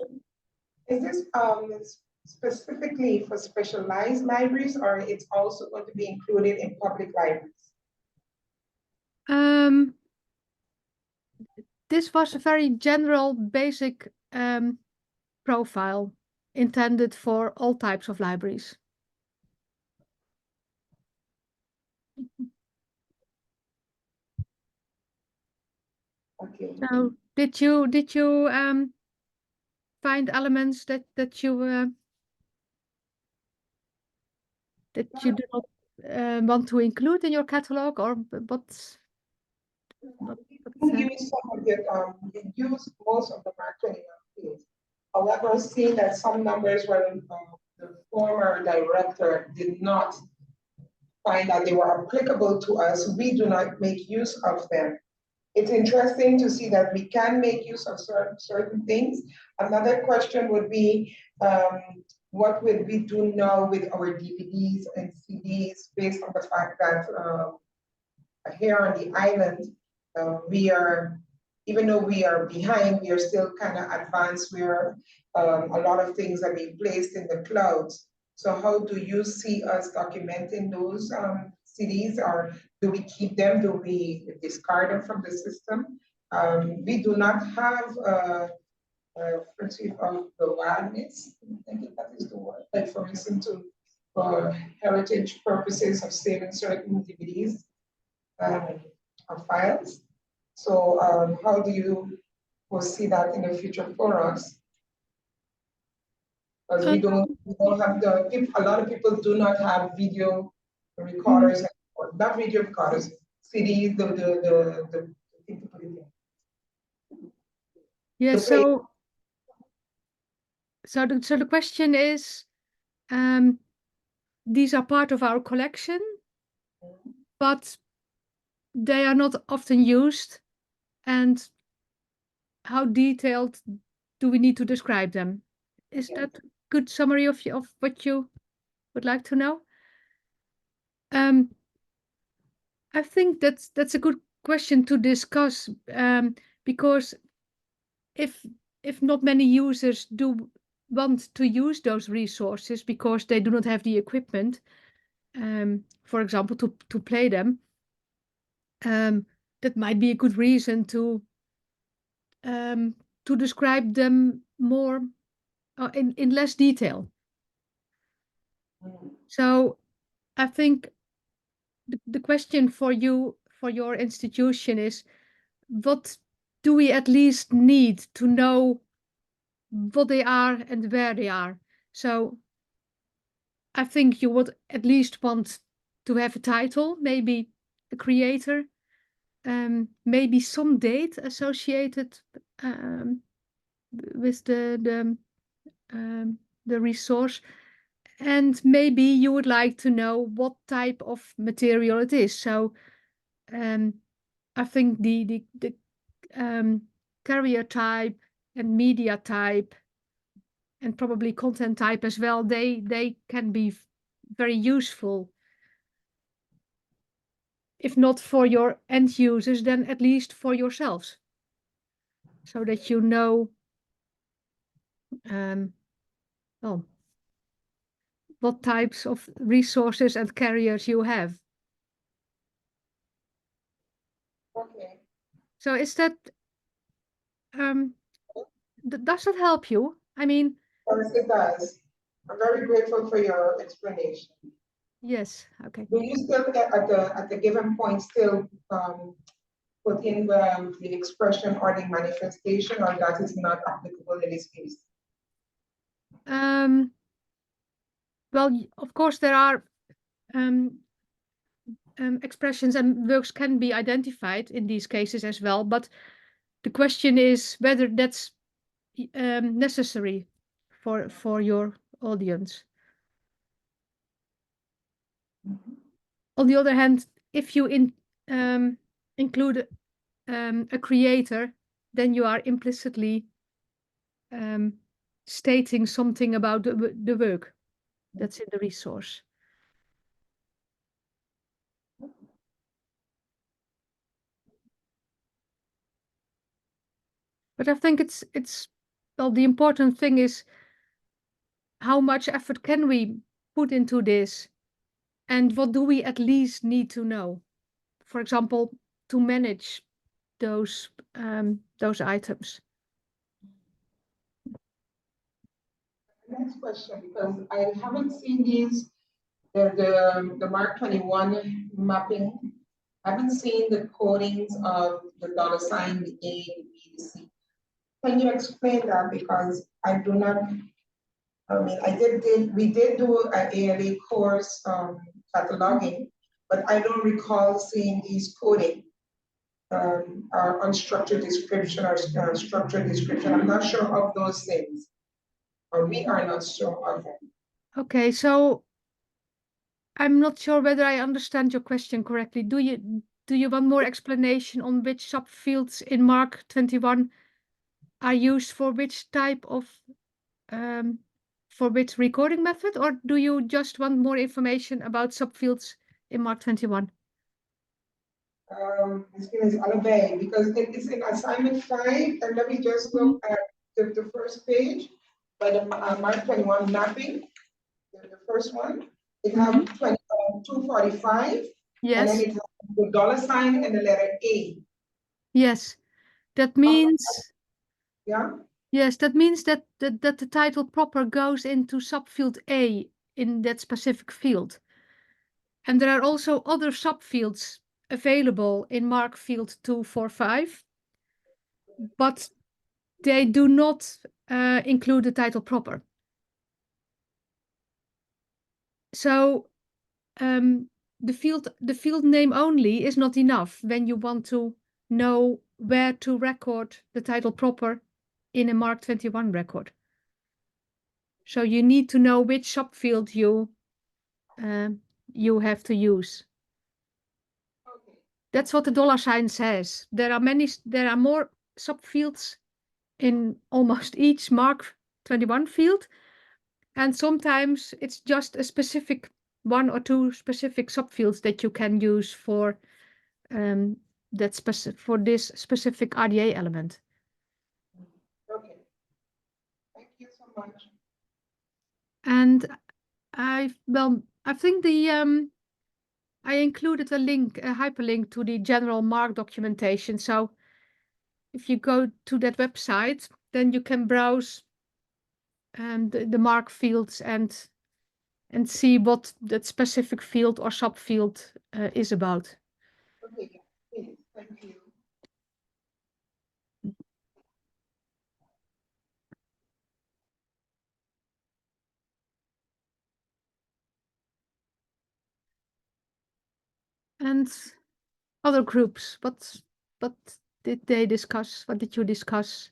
Is this specifically for specialized libraries, or it's also going to be included in public libraries? This was a very general, basic profile intended for all types of libraries. Okay. So did you find elements that you do not want to include in your catalog, or what? We use some of it, we use most of the Mark 21 fields. However, seeing that some numbers were, the former director did not find that they were applicable to us, we do not make use of them. It's interesting to see that we can make use of certain things. Another question would be, what would we do now with our DVDs and CDs based on the fact that here on the island, we are, even though we are behind, we are still kind of advanced where a lot of things are being placed in the clouds. So how do you see us documenting those CDs, or do we keep them? Do we discard them from the system? We do not have friendship of the wildness. I think that is the word. Like for instance, for heritage purposes of saving certain DVDs or files. So how do you foresee that in the future for us? Because we don't have a lot of people do not have video recorders, or not video recorders, CDs, the thing to put it in. Yeah, The play- so the question is, these are part of our collection, but they are not often used, and how detailed do we need to describe them? Is that a good summary of what you would like to know? I think that's a good question to discuss, because if not many users do want to use those resources because they do not have the equipment, for example, to play them, that might be a good reason to describe them more in less detail. So I think the question for you, for your institution, is what do we at least need to know what they are and where they are? So I think you would at least want to have a title, maybe a creator, maybe some date associated with the resource, and maybe you would like to know what type of material it is. So I think the carrier type and media type and probably content type as well, they can be very useful. If not for your end users, then at least for yourselves, so that you know well, what types of resources and carriers you have. Okay. So is that does that help you? I mean, Yes, it does. I'm very grateful for your explanation. Yes, okay. Do you still at the given point still put in the expression or the manifestation, or that is not applicable in this case? Well, of course, there are expressions and works can be identified in these cases as well, but the question is whether that's necessary for your audience. On the other hand, if you include a creator, then you are implicitly stating something about the work that's in the resource. But I think well, the important thing is how much effort can we put into this, and what do we at least need to know? For example, to manage those items. Next question, because I haven't seen these, the Mark 21 mapping. I haven't seen the codings of the $sign, the A, the B, the C. Can you explain that? Because I do not, I mean, we did do an ALA course cataloging, but I don't recall seeing these coding. Or unstructured description or structured description. I'm not sure of those things, or we are not sure of them. Okay, so I'm not sure whether I understand your question correctly. Do you want more explanation on which subfields in Mark 21 are used for which type of for which recording method, or do you just want more information about subfields in Mark 21? This is Alabay, because it is in assignment 5, and let me just look at the first page by the Mark 21 mapping. The first one, it has 245. Yes. And then it has the $sign and the letter A. Yes, that means. Yeah. Yes, that means that the title proper goes into subfield A in that specific field. And there are also other subfields available in Mark field 245, but they do not include the title proper. So the field name only is not enough when you want to know where to record the title proper in a Mark 21 record. So you need to know which subfield you have to use. Okay. That's what the $sign says. There are more subfields in almost each Mark 21 field, and sometimes it's just a specific one or two specific subfields that you can use for for this specific RDA element. Okay. Thank you so much. And I think I included a hyperlink to the general Mark documentation. So if you go to that website, then you can browse the Mark fields and see what that specific field or subfield is about. Okay, please, thank you. And other groups, what did they discuss? What did you discuss?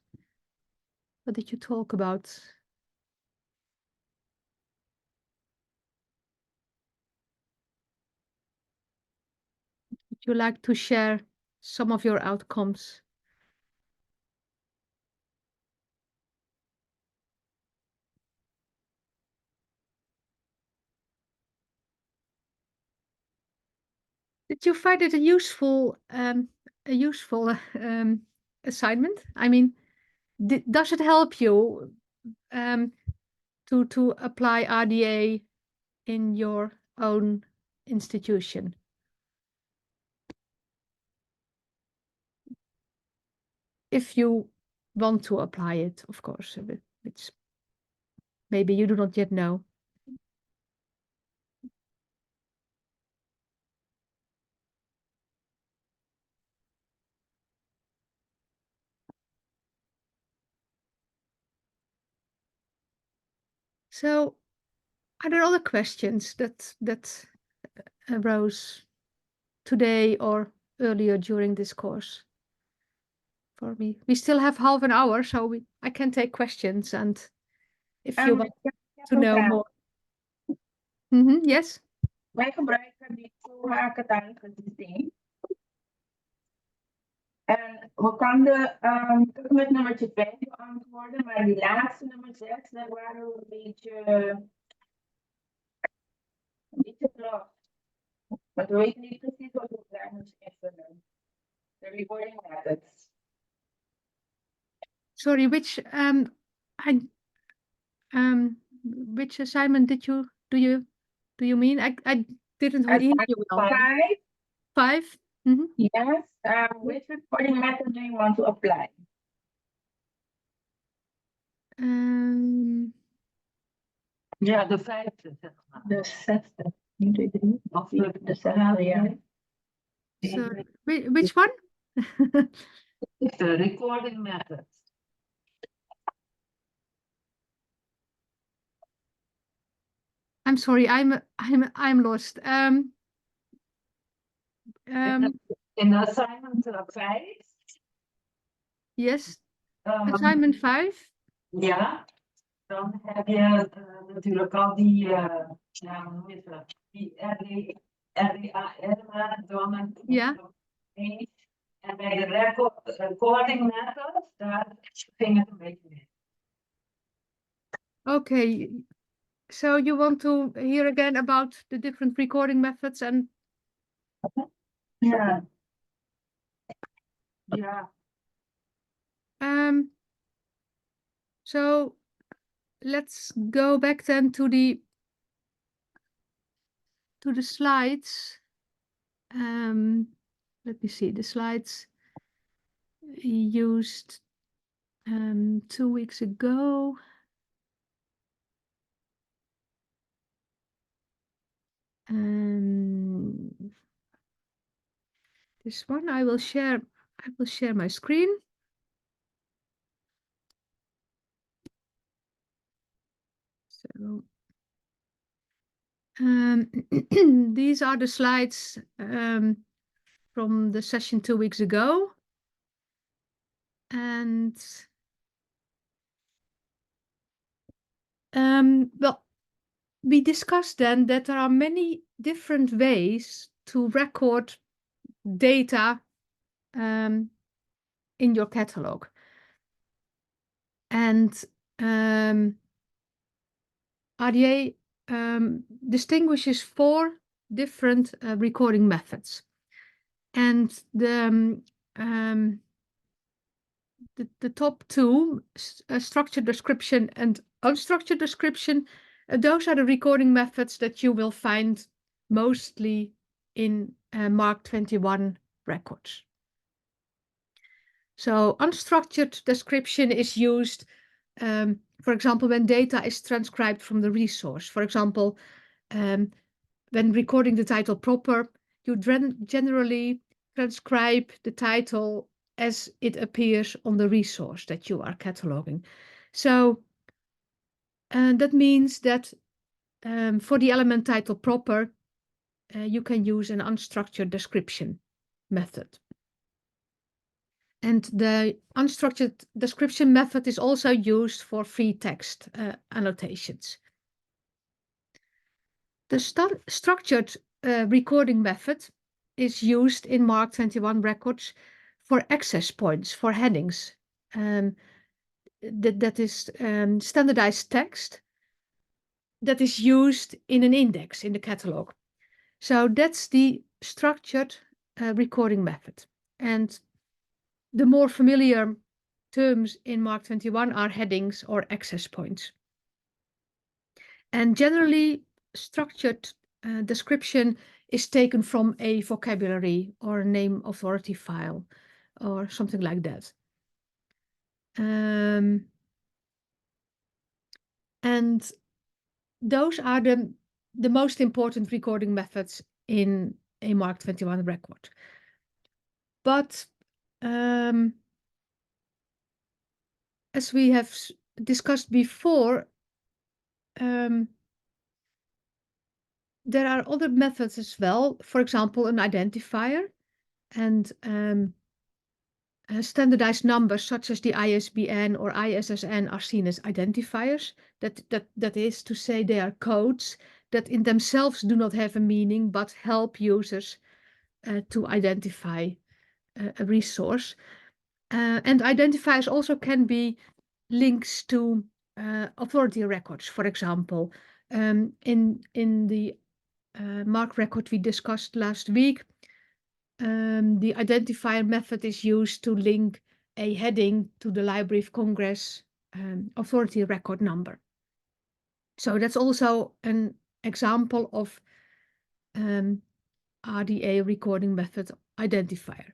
What did you talk about? Would you like to share some of your outcomes? Did you find it a useful assignment? I mean, does it help you to apply RDA in your own institution? If you want to apply it, of course, which maybe you do not yet know. So, are there other questions that arose today or earlier during this course? For me, we still have half an hour, so I can take questions, and if you want to know more. Yes. Wij gebruiken die toehakentalige systeem. En we konden tot met nummertje 5 beantwoorden, maar die laatste nummer 6, daar waren we een beetje vlot. Want we weten niet precies wat we daar moeten invullen. De rewarding methods. Sorry, which which assignment do you mean? I didn't hear you well. 5. 5. Yes. Which recording method do you want to apply? Ja, de 5e, zeg maar. De 6e. Niet de 3. Of De 6e, ja. So, which one? the recording method. I'm sorry, I'm lost. In assignment 5. Yes. Assignment 5. Ja, dan heb je natuurlijk al die, ja, hoe noem je dat? Die RDA dan Ja. En bij de recording method, daar ging het een beetje mee. Okay. So you want to hear again about the different recording methods and Ja. Ja. So let's go back then to the slides. Let me see the slides used 2 weeks ago. This one I will share my screen. So these are the slides from the session 2 weeks ago. And well, we discussed then that there are many different ways to record data in your catalog. And RDA distinguishes 4 different recording methods. And the top 2, structured description and unstructured description, those are the recording methods that you will find mostly in MARC 21 records. So unstructured description is used, for example, when data is transcribed from the resource. For example, when recording the title proper, you generally transcribe the title as it appears on the resource that you are cataloging. So that means that for the element title proper, you can use an unstructured description method. And the unstructured description method is also used for free text annotations. The structured recording method is used in MARC 21 records for access points, for headings. That is standardized text that is used in an index in the catalog. So that's the structured recording method. And the more familiar terms in MARC 21 are headings or access points. And generally, structured description is taken from a vocabulary or a name authority file or something like that. And those are the most important recording methods in a MARC 21 record. But as we have discussed before, there are other methods as well. For example, an identifier and standardized numbers such as the ISBN or ISSN are seen as identifiers. That is to say, they are codes that in themselves do not have a meaning but help users to identify a resource. And identifiers also can be links to authority records, for example. In the MARC record we discussed last week, the identifier method is used to link a heading to the Library of Congress authority record number. So that's also an example of RDA recording method identifier.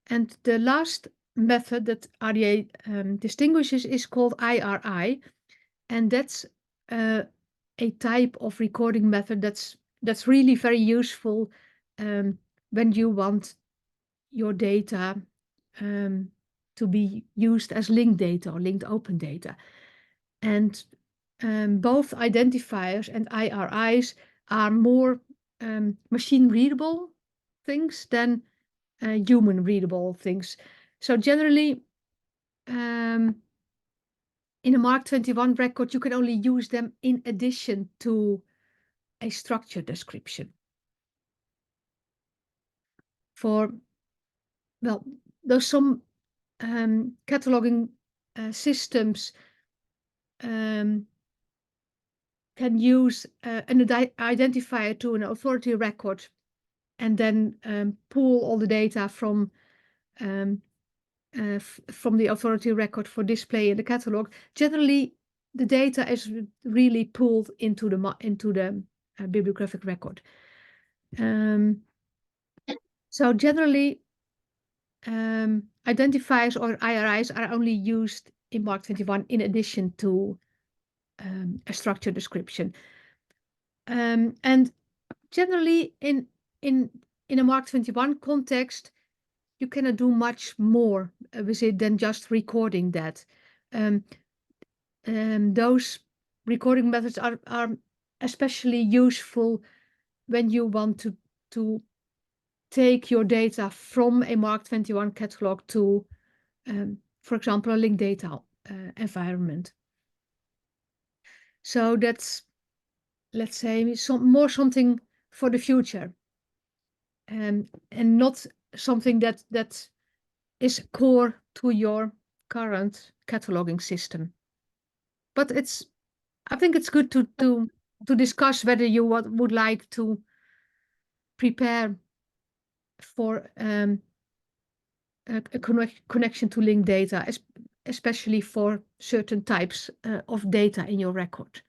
And the last method that RDA distinguishes is called IRI, and that's a type of recording method that's really very useful when you want your data to be used as linked data or linked open data. And both identifiers and IRIs are more machine readable things than human readable things. So generally, in a MARC 21 record, you can only use them in addition to a structure description. There's some cataloging systems can use an identifier to an authority record and then pull all the data from the authority record for display in the catalog. Generally, the data is really pulled into the bibliographic record. So generally, identifiers or IRIs are only used in MARC 21 in addition to a structure description. And generally, in a MARC 21 context, you cannot do much more with it than just recording that. Those recording methods are especially useful when you want to take your data from a MARC 21 catalog to, for example, a linked data environment. So that's, let's say, something for the future, and not something that is core to your current cataloging system. But I think it's good to discuss whether you would like to prepare for a connection to linked data, especially for certain types of data in your record,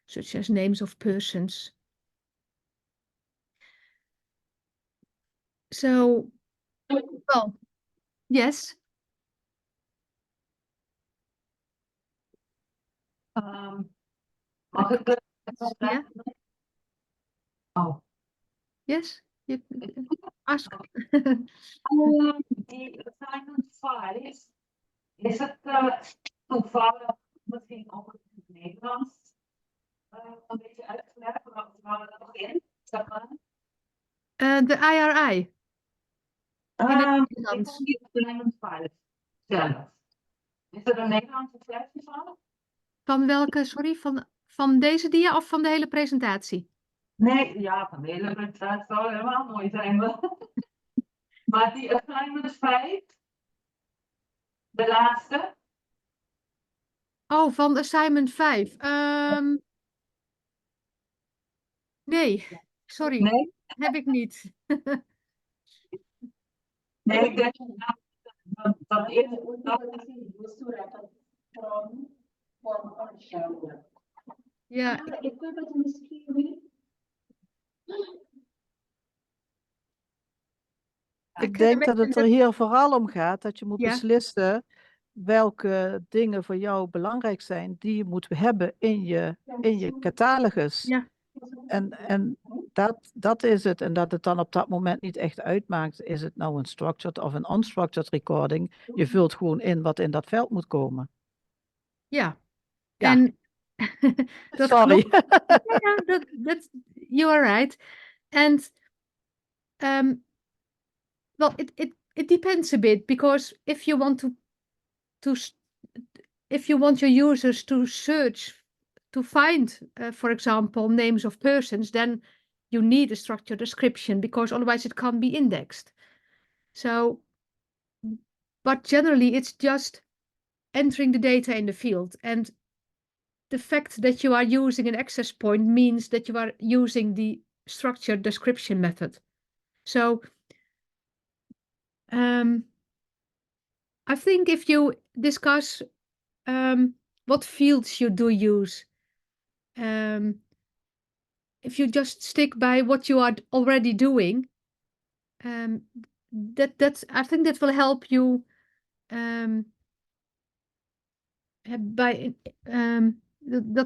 such as names of persons. So, well, yes. Mag ik Yeah. Oh. Yes, you ask. Die assignment 5, is het toevallig misschien ook in het Nederlands een beetje uitgelegd, waar we dat nog in? Zeg maar. De IRI. In het Nederlands. Die assignment 5 zelf. Is er een Nederlandse versie van? Van welke, sorry, van deze dia of van de hele presentatie? Nee, ja, van de hele presentatie zou helemaal mooi zijn. Maar die assignment 5, de laatste. Oh, van assignment 5. Nee, sorry. Nee? Heb ik niet. Nee, ik denk dat eerst. Ja. Ik denk dat het er hier vooral om gaat dat je moet Ja. beslissen welke dingen voor jou belangrijk zijn die je moet hebben in je catalogus. Ja. En dat is het. En dat het dan op dat moment niet echt uitmaakt, is het nou een structured of een unstructured recording. Je vult gewoon in wat in dat veld moet komen. Ja. Ja. En Dat Sorry. klopt. Ja, you are right. And well, it depends a bit, because if you want if you want your users to search to find, for example, names of persons, then you need a structured description, because otherwise it can't be indexed. So, but generally it's just entering the data in the field, and the fact that you are using an access point means that you are using the structured description method. So I think if you discuss what fields you do use, if you just stick by what you are already doing, I think that will help you that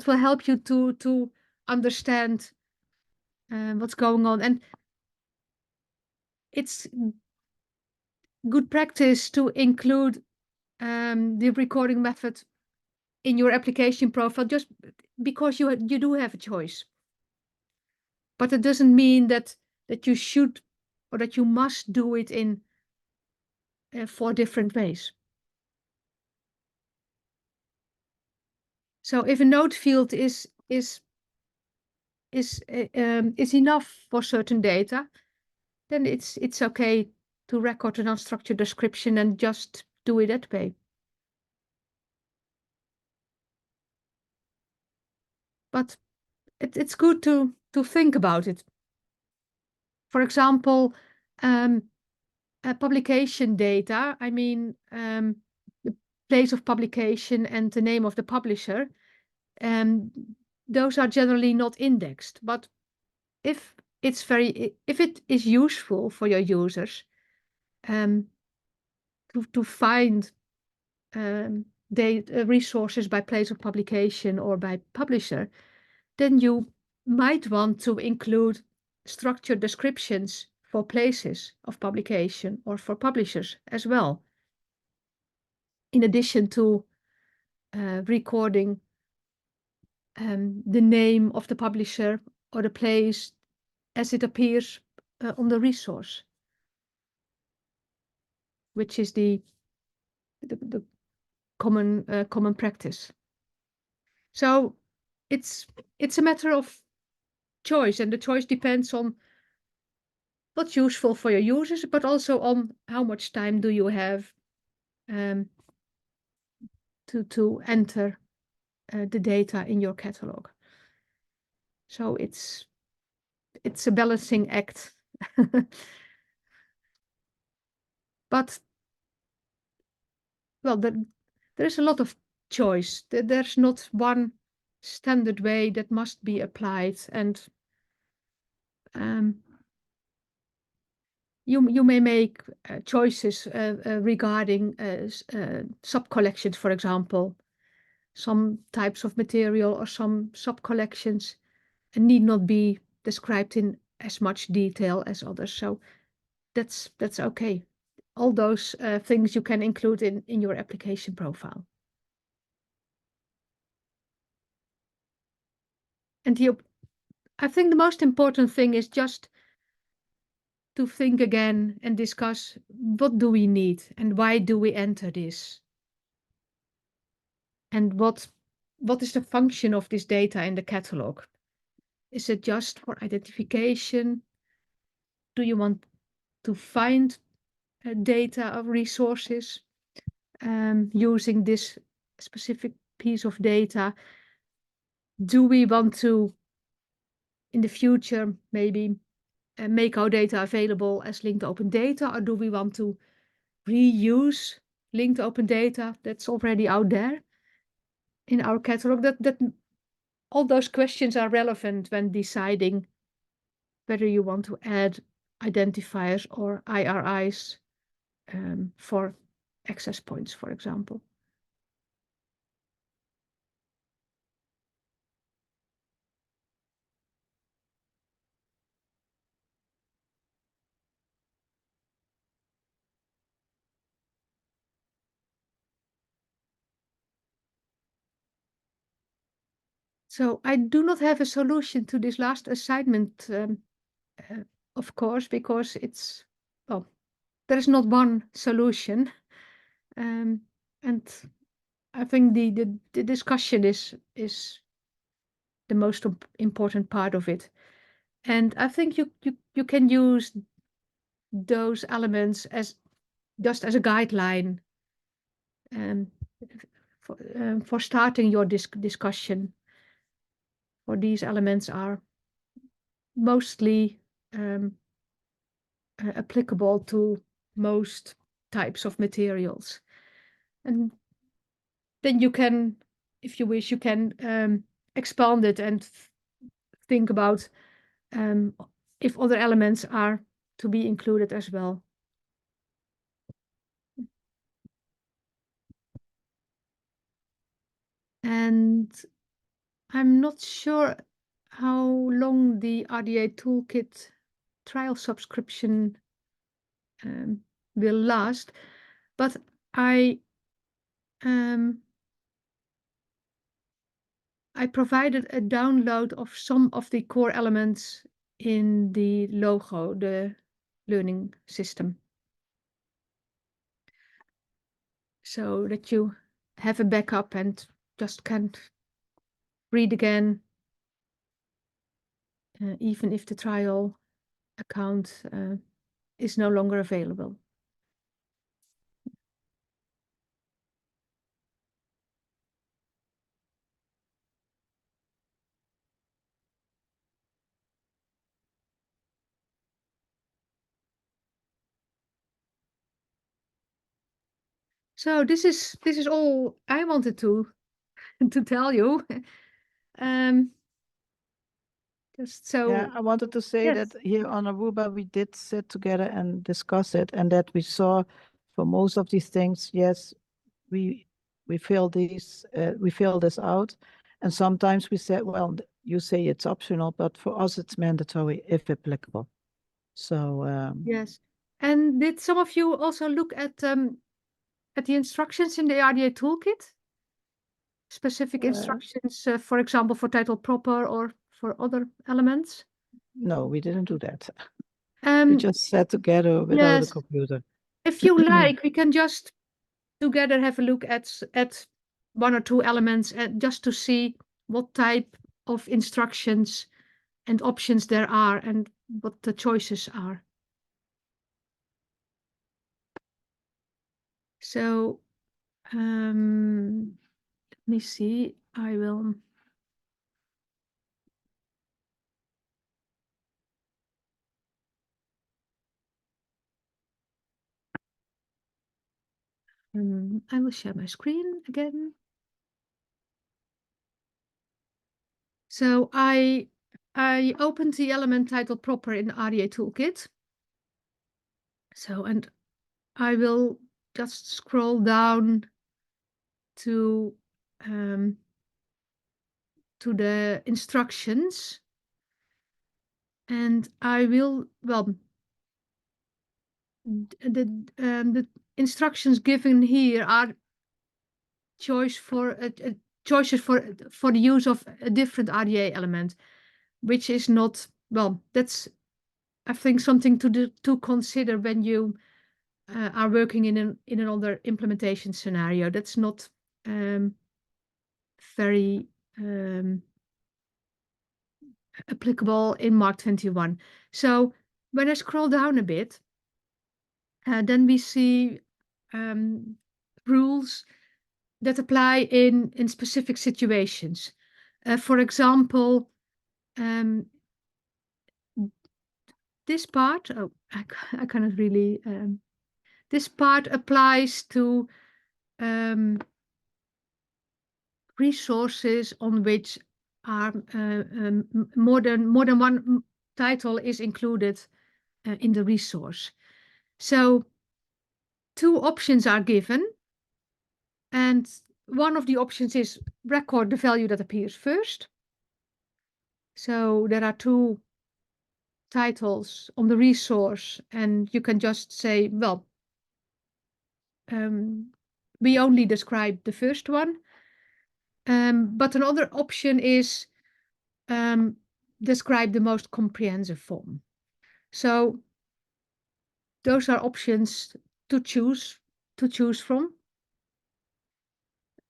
will help you to understand what's going on. And it's good practice to include the recording method in your application profile, just because you do have a choice. But it doesn't mean that you should or that you must do it in 4 different ways. So if a note field is enough for certain data, then it's okay to record an unstructured description and just do it that way. But it's good to think about it. For example, publication data, I mean, the place of publication and the name of the publisher, those are generally not indexed. But if it is useful for your users to find resources by place of publication or by publisher, then you might want to include structured descriptions for places of publication or for publishers as well, in addition to recording the name of the publisher or the place as it appears on the resource, which is the common practice. So it's a matter of choice, and the choice depends on what's useful for your users, but also on how much time do you have to enter the data in your catalog. So it's a balancing act. But well, there is a lot of choice. There's not one standard way that must be applied, and you may make choices regarding sub-collections, for example. Some types of material or some sub-collections need not be described in as much detail as others. So that's okay. All those things you can include in your application profile. And I think the most important thing is just to think again and discuss, what do we need and why do we enter this? And what is the function of this data in the catalog? Is it just for identification? Do you want to find data or resources using this specific piece of data? Do we want to, in the future, maybe make our data available as linked open data, or do we want to reuse linked open data that's already out there in our catalog? That all those questions are relevant when deciding whether you want to add identifiers or IRIs for access points, for example. So I do not have a solution to this last assignment, of course, because it's, well, there is not one solution. And I think the discussion is the most important part of it. And I think you can use those elements as just as a guideline for starting your discussion. For these elements are mostly applicable to most types of materials. And then you can, if you wish, you can expand it and think about if other elements are to be included as well. And I'm not sure how long the RDA toolkit trial subscription will last, but I provided a download of some of the core elements in the logo, the learning system, so that you have a backup and just can read again, even if the trial account is no longer available. So this is all I wanted to tell you. Just so. Yeah, I wanted to say Yes. that here on Aruba, we did sit together and discuss it, and that we saw for most of these things, yes, we fill this out, and sometimes we said, well, you say it's optional, but for us it's mandatory if applicable. So Yes. And did some of you also look at the instructions in the RDA toolkit? Specific instructions, for example, for title proper or for other elements? no, we didn't do that. We Um, just sat together without a yes. computer. If you like, we can just together have a look at one or two elements and just to see what type of instructions and options there are and what the choices are. So let me see. I will. I will share my screen again. So I opened the element title proper in the RDA toolkit. So, and I will just scroll down to the instructions, and I will, well, the instructions given here are choices for the use of a different RDA element, which is not, well, that's, I think, something to consider when you are working in another implementation scenario. That's not very applicable in Mark 21. So when I scroll down a bit, then we see rules that apply in specific situations. For example, this part, oh, I cannot really, this part applies to resources on which are more than one title is included in the resource. So two options are given, and one of the options is record the value that appears first. So there are two titles on the resource, and you can just say, well, we only describe the first one. But another option is describe the most comprehensive form. So those are options to choose from.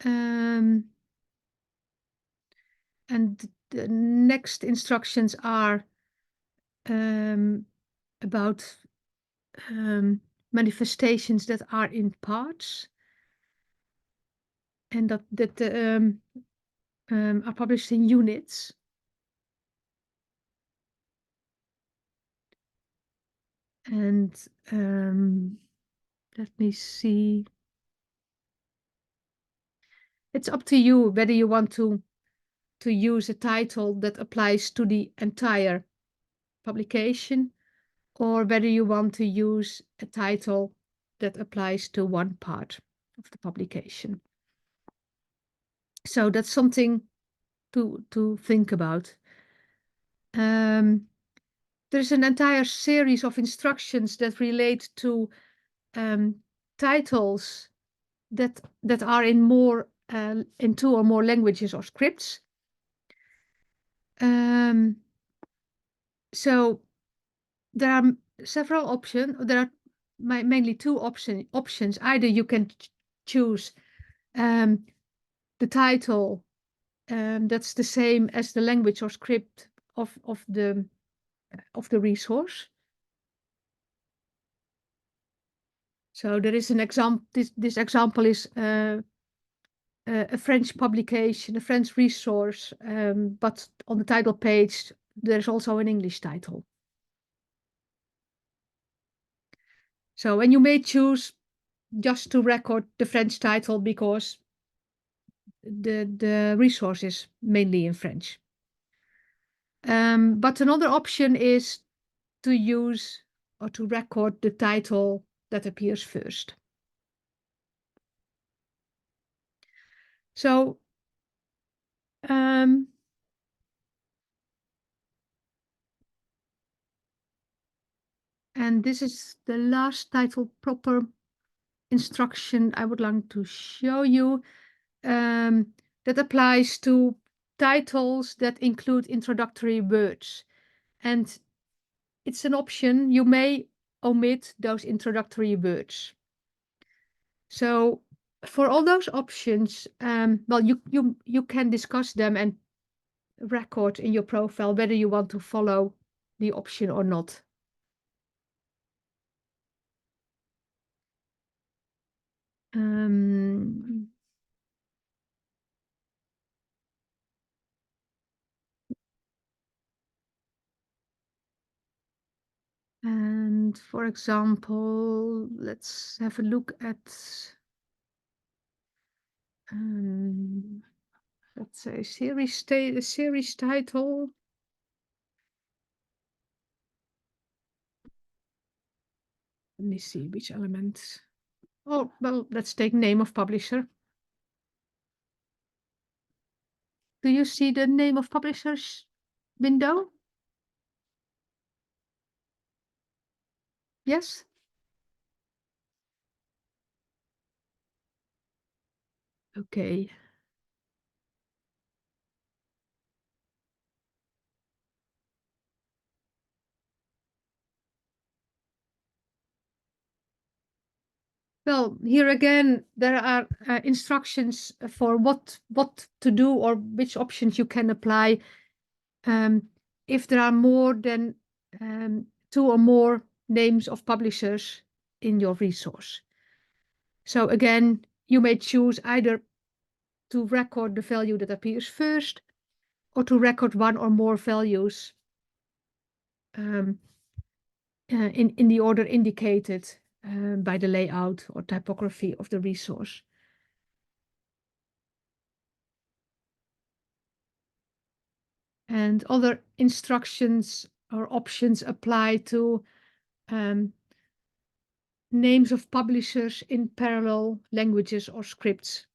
And the next instructions are about manifestations that are in parts and that are published in units. And let me see. It's up to you whether you want to use a title that applies to the entire publication, or whether you want to use a title that applies to one part of the publication. So that's something to think about. There's an entire series of instructions that relate to titles that are in in 2 or more languages or scripts. So there are several options. There are mainly 2 options. Either you can choose the title that's the same as the language or script of the resource. So there is an example. This example is a French publication, a French resource, but on the title page there's also an English title. So, and you may choose just to record the French title because the resource is mainly in French. But another option is to use or to record the title that appears first. So, and this is the last title proper instruction I would like to show you. That applies to titles that include introductory words. And it's an option. You may omit those introductory words. So for all those options, well, you can discuss them and record in your profile whether you want to follow the option or not. And for example, let's have a look at, let's say, series title. Let me see which element. Oh, well, let's take name of publisher. Do you see the name of publishers window? Yes? Okay. Well, here again, there are instructions for what to do or which options you can apply if there are more than 2 or more names of publishers in your resource. So again, you may choose either to record the value that appears first or to record 1 or more values in the order indicated by the layout or typography of the resource. And other instructions or options apply to names of publishers in parallel languages or scripts.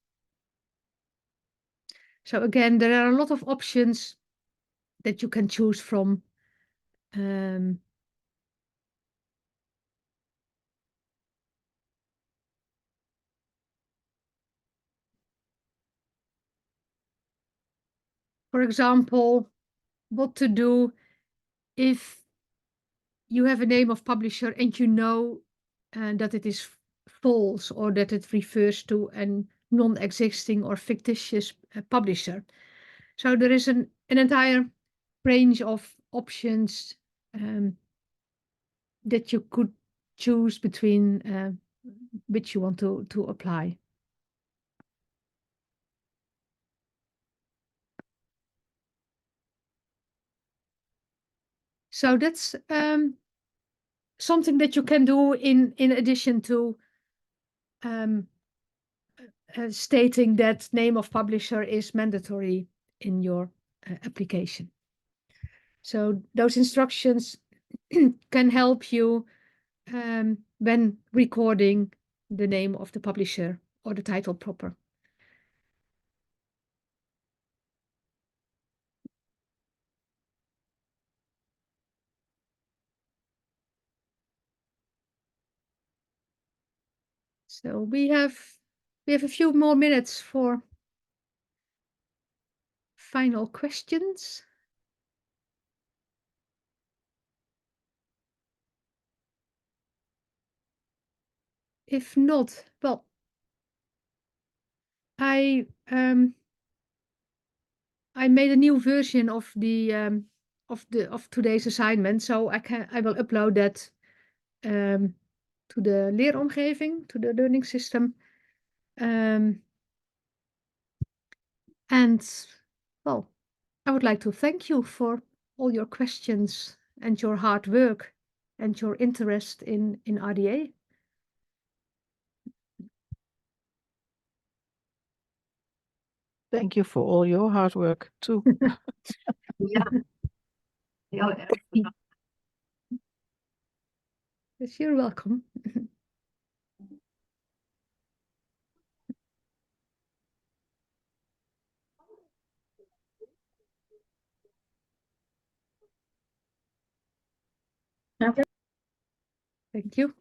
So again, there are a lot of options that you can choose from. For example, what to do if you have a name of publisher and you know that it is false or that it refers to a non-existing or fictitious publisher. So there is an entire range of options that you could choose between which you want to apply. So that's something that you can do in addition to stating that name of publisher is mandatory in your application. So those instructions can help you when recording the name of the publisher or the title proper. So we have a few more minutes for final questions. If not, well, I made a new version of the of today's assignment, so I will upload that to the leeromgeving, to the learning system. And well, I would like to thank you for all your questions and your hard work and your interest in RDA. Thank you for all your hard work too. Ja. Heel erg bedankt. Yes, you're welcome. Thank you.